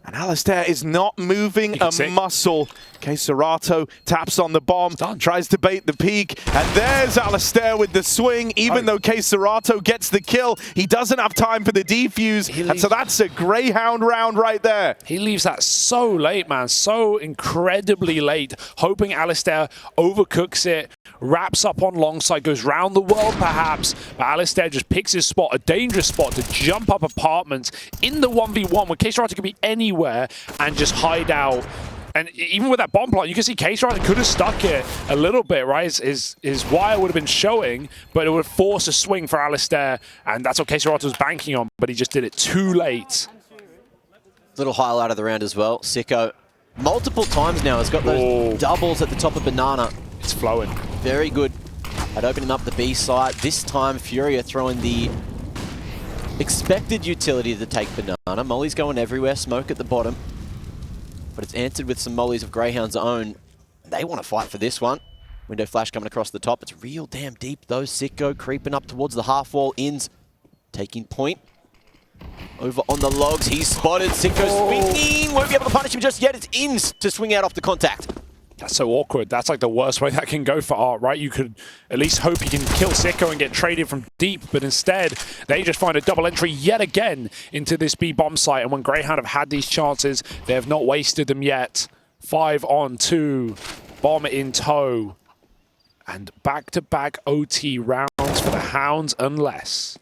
And aliStair is not moving a muscle. KSCERATO taps on the bomb, tries to bait the peek, and there's aliStair with the swing. Even though KSCERATO gets the kill, he doesn't have time for the defuse, and so that's a Grayhound round right there. He leaves that so late, man, so incredibly late, hoping aliStair overcooks it, wraps up on long side, goes round the world perhaps, but aliStair just picks his spot, a dangerous spot to jump up apartments in the 1v1 when KSCERATO could be anywhere and just hide out. And even with that bomb plant, you can see KSCERATO could have stuck it a little bit, right? His wire would have been showing, but it would have forced a swing for aliStair, and that's what KSCERATO was banking on, but he just did it too late. Little highlight of the round as well. Sico, multiple times now, has got those doubles at the top of Banana. It's flowing. Very good at opening up the B side. This time, FURIA throwing the expected utility to take Banana. Molly's going everywhere, smoke at the bottom. But it's answered with some mollies of Grayhound's own. They want to fight for this one. Window flash coming across the top. It's real damn deep though. Sico creeping up towards the half wall. Ins taking point. Over on the logs. He's spotted. Sico swinging. Won't be able to punish him just yet. It's Ins to swing out off the contact. That's so awkward. That's like the worst way that can go for Art, right? You could at least hope he can kill Sico and get traded from deep, but instead, they just find a double entry yet again into this B bomb site. And when Grayhound have had these chances, they have not wasted them yet. 5-on-2. Bomb in tow. And back-to-back OT rounds for the Hounds, unless.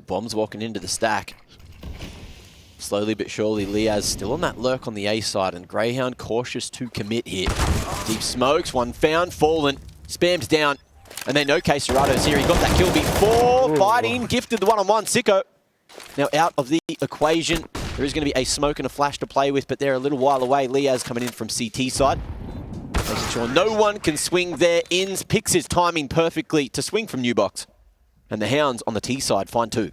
Bomb's walking into the stack. Slowly but surely, Liazz still on that lurk on the A side, and Grayhound cautious to commit here. Deep smokes, one found, fallen, spammed down, and then no KSCERATO's here. He got that kill before fighting, gifted the one-on-one. Sico now out of the equation. There is going to be a smoke and a flash to play with, but they're a little while away. Liazz coming in from CT side. Making sure no one can swing there. Inns picks his timing perfectly to swing from new box. And the Hounds on the T side find 2.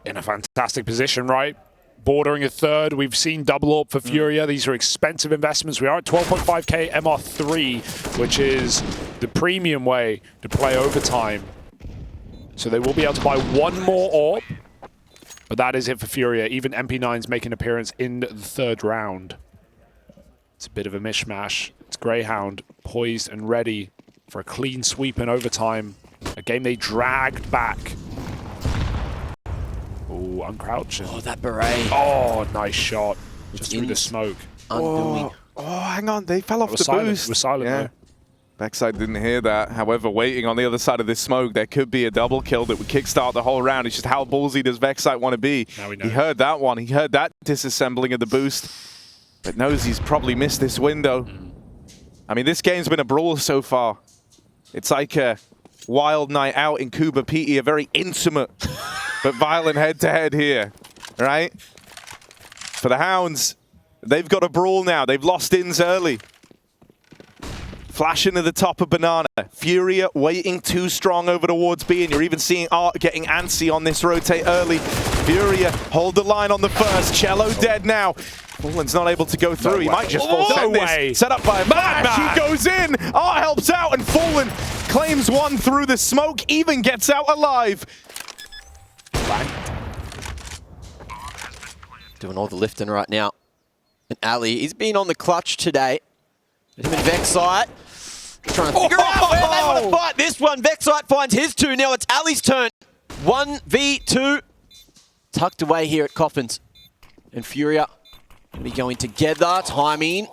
In a fantastic position, right? Bordering a third. We've seen double AWP for FURIA. These are expensive investments. We are at 12.5k MR3, which is the premium way to play overtime. So they will be able to buy one more AWP. But that is it for FURIA. Even MP9's making an appearance in the 3rd round. It's a bit of a mishmash. It's Grayhound poised and ready for a clean sweep in overtime. A game they dragged back. Oh, uncrouching. Oh, that beret. Oh, nice shot. Just through the smoke. Undoing. Oh, hang on. They fell off the boost. We're silent there. Backside didn't hear that. However, waiting on the other side of this smoke, there could be a double kill that would kickstart the whole round. It's just how ballsy does Vexite want to be? Now we know. He heard that one. He heard that disassembling of the boost, but knows he's probably missed this window. I mean, this game's been a brawl so far. It's like a wild night out in Cuba Pete, a very intimate but violent head-to-head here, right? For the Hounds, they've got a brawl now. They've lost Inns early. Flash into the top of Banana. FURIA waiting too strong over towards B, and you're even seeing Art getting antsy on this rotate early. FURIA hold the line on the first. Cello dead now. Fallen's not able to go through. No he way. might just fall send this. Set up by a Mash. He goes in. Art helps out, and Fallen claims one through the smoke, even gets out alive. Doing all the lifting right now. And Ali, he's been on the clutch today. Him and Vexite trying to figure out where they want to fight this one. Vexite finds his 2. Now it's Ali's turn. 1v2. Tucked away here at Coffins. And FURIA going to be going together. Timing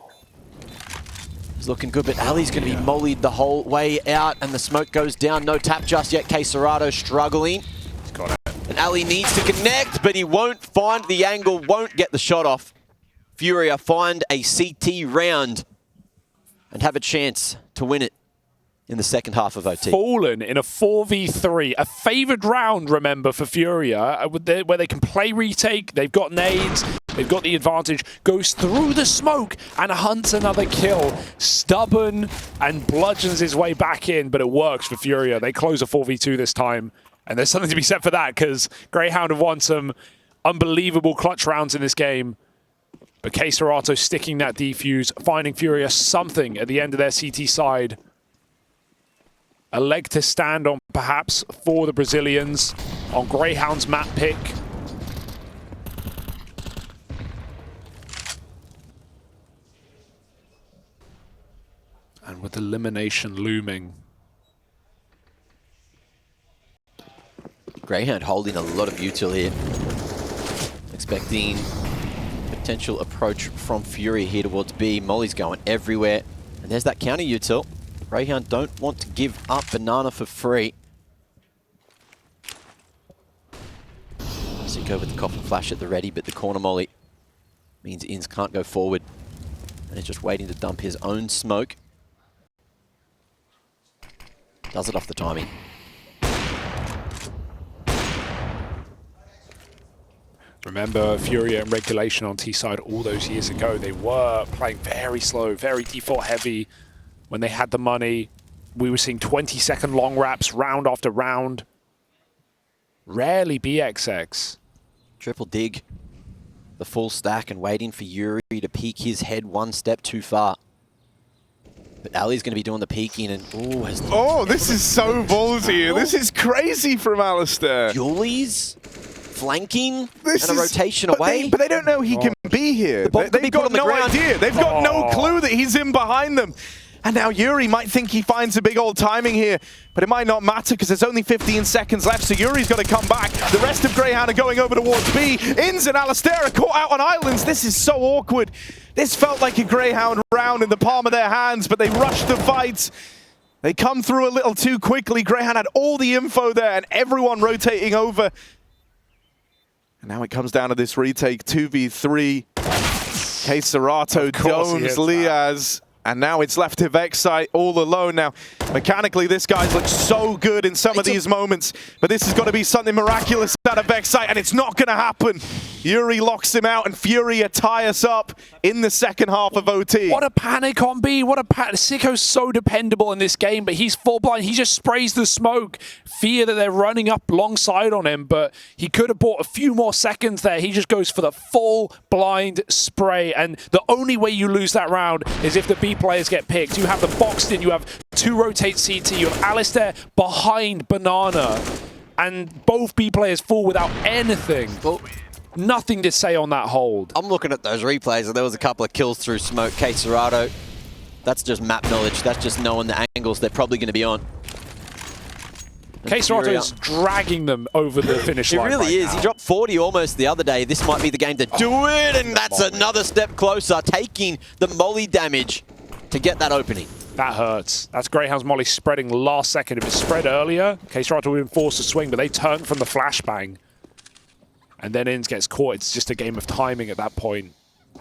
is looking good, but Ali's going to be mollied the whole way out. And the smoke goes down. No tap just yet. KSCERATO struggling. He's got it. And Ali needs to connect, but he won't find the angle, won't get the shot off. FURIA find a CT round and have a chance to win it in the second half of OT. Fallen in a 4v3, a favoured round, remember, for FURIA, where they can play retake, they've got nades, they've got the advantage, goes through the smoke and hunts another kill. Stubborn and bludgeons his way back in, but it works for FURIA. They close a 4v2 this time, and there's something to be said for that, because Grayhound have won some unbelievable clutch rounds in this game. But KSCERATO sticking that defuse, finding FURIA something at the end of their CT side. A leg to stand on, perhaps, for the Brazilians on Grayhound's map pick. And with elimination looming. Grayhound holding a lot of util here. Expecting potential approach from FURIA here towards B. Molly's going everywhere. And there's that counter util. Grayhound don't want to give up Banana for free. Sico with the coffin flash at the ready, but the corner molly means Inns can't go forward. And is just waiting to dump his own smoke. Does it off the timing. Remember FURIA and regulation on T-side all those years ago. They were playing very slow, very default heavy. When they had the money, we were seeing 20-second long wraps round after round. Rarely BXX. Triple dig. The full stack and waiting for yuurih to peek his head one step too far. But Ali's going to be doing the peeking and this is so ballsy. This is crazy from aliStair. Julies flanking and a rotation away. But they don't know he can be here. They've got no idea. They've got no clue that he's in behind them. And now yuurih might think he finds a big old timing here, but it might not matter because there's only 15 seconds left, so yuurih's got to come back. The rest of Grayhound are going over towards B. Inns and aliStair are caught out on islands. This is so awkward. This felt like a Grayhound round in the palm of their hands, but they rushed the fight. They come through a little too quickly. Grayhound had all the info there and everyone rotating over. And now it comes down to this retake, 2v3. KSCERATO domes Liazz. And now it's left to Vexite all alone. Now, mechanically, this guy's looked so good in some of these moments, but this has got to be something miraculous out of Vexite, and it's not going to happen. yuurih locks him out, and FURIA tie us up in the second half of OT. What a panic on B. What a panic. Sico's so dependable in this game, but he's full blind. He just sprays the smoke. Fear that they're running up alongside on him, but he could have bought a few more seconds there. He just goes for the full blind spray, and the only way you lose that round is if the B players get picked. You have the boxed in, you have 2 rotate CT, you have aliStair behind Banana, and both B players fall without anything. Well, nothing to say on that hold. I'm looking at those replays, and there was a couple of kills through smoke. KSCERATO, that's just map knowledge. That's just knowing the angles they're probably going to be on. KSCERATO is dragging them over the finish line. It really is. Now. He dropped 40 almost the other day. This might be the game to do it, and that's another step closer, taking the molly damage to get that opening. That hurts. That's Grayhound's molly spreading last second. If it spread earlier, KSCERATO would have been forced to swing, but they turned from the flashbang. And then Inns gets caught. It's just a game of timing at that point.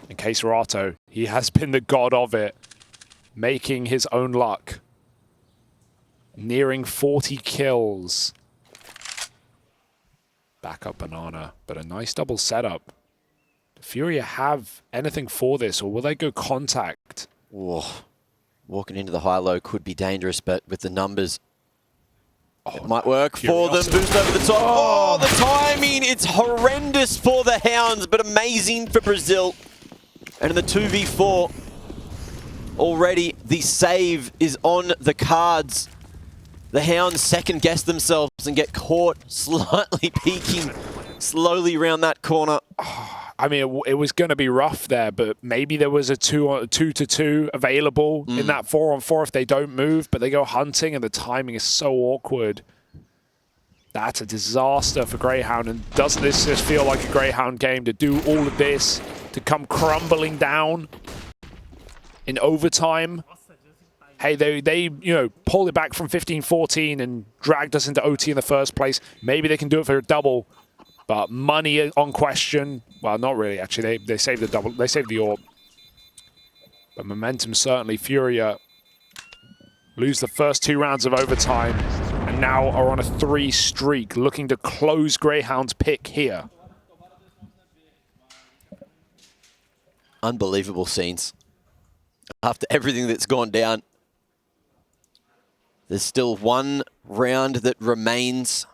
And KSCERATO, he has been the god of it, making his own luck. Nearing 40 kills. Back up Banana, but a nice double setup. Do FURIA have anything for this, or will they go contact? Whoa. Walking into the high-low could be dangerous, but with the numbers, it might work for them. Boost over the top. Oh, the timing! It's horrendous for the Hounds, but amazing for Brazil. And in the 2v4, already the save is on the cards. The Hounds second-guess themselves and get caught slightly peeking slowly around that corner. I mean, it was going to be rough there, but maybe there was a 2-2 available in that 4-on-4 if they don't move, but they go hunting and the timing is so awkward. That's a disaster for Grayhound, and doesn't this just feel like a Grayhound game to do all of this, to come crumbling down in overtime? Hey, they pulled it back from 15-14 and dragged us into OT in the first place. Maybe they can do it for a double. But money on question. Well, not really, actually. They saved the double. They saved the AWP. But momentum certainly. FURIA lose the first 2 rounds of overtime and now are on a 3 streak, looking to close Grayhound's pick here. Unbelievable scenes. After everything that's gone down, there's still 1 round that remains.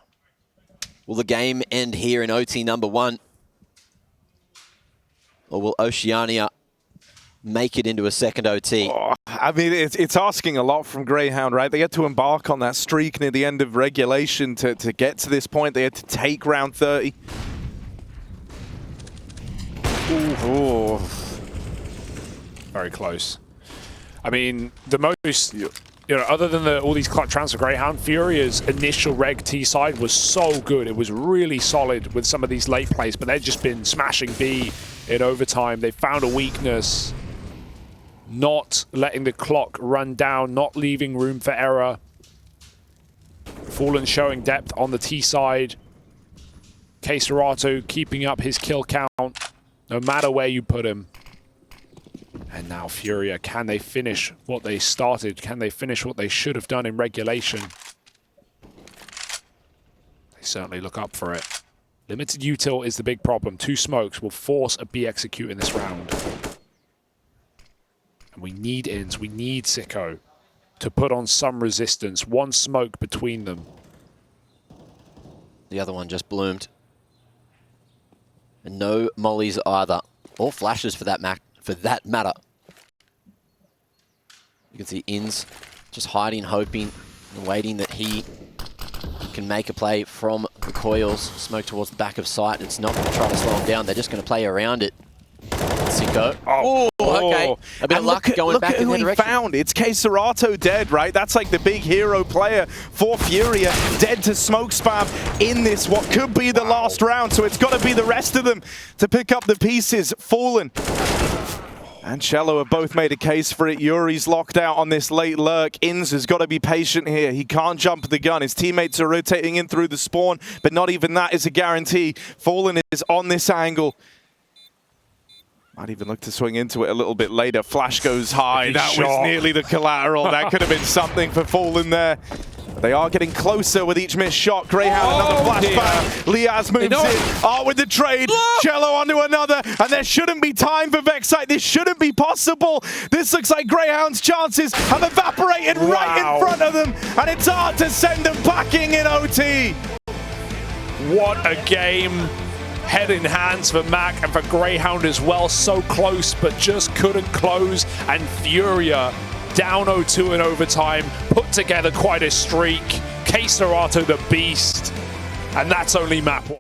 Will the game end here in OT number 1? Or will Oceania make it into a second OT? Oh, I mean, it's asking a lot from Grayhound, right? They had to embark on that streak near the end of regulation to get to this point. They had to take round 30. Ooh. Very close. I mean, the most... other than all these clutch rounds for Grayhound, FURIA's initial reg T side was so good. It was really solid with some of these late plays, but they've just been smashing B in overtime. They found a weakness, not letting the clock run down, not leaving room for error. Fallen showing depth on the T side. KSCERATO keeping up his kill count, no matter where you put him. And now FURIA, can they finish what they started? Can they finish what they should have done in regulation? They certainly look up for it. Limited util is the big problem. 2 smokes will force a B execute in this round. And we need Inns, we need Sico to put on some resistance. 1 smoke between them. The other one just bloomed. And no mollies either. Or flashes for that matter. You can see Inns just hiding, hoping, and waiting that he can make a play from the coils. Smoke towards the back of sight. It's not going to try to slow him down. They're just going to play around it. Sico Sico. Oh, Okay. A bit of luck going back in who the he direction. found. It's KSCERATO dead, right? That's like the big hero player for FURIA. Dead to smoke spam in this, what could be the last round. So it's got to be the rest of them to pick up the pieces. Fallen and Cello have both made a case for it. yuurih's locked out on this late lurk. Inz has got to be patient here. He can't jump the gun. His teammates are rotating in through the spawn, but not even that is a guarantee. Fallen is on this angle. Might even look to swing into it a little bit later. Flash goes high. That was nearly the collateral. That could have been something for Fallen there. They are getting closer with each missed shot. Grayhound, another flashback. Liazz moves in. With the trade. Cello onto another. And there shouldn't be time for Vexite. This shouldn't be possible. This looks like Grayhound's chances have evaporated right in front of them. And it's hard to send them packing in OT. What a game. Head in hands for Mac and for Grayhound as well. So close, but just couldn't close. And FURIA down 0-2 in overtime, put together quite a streak. KSCERATO the beast, and that's only map 1.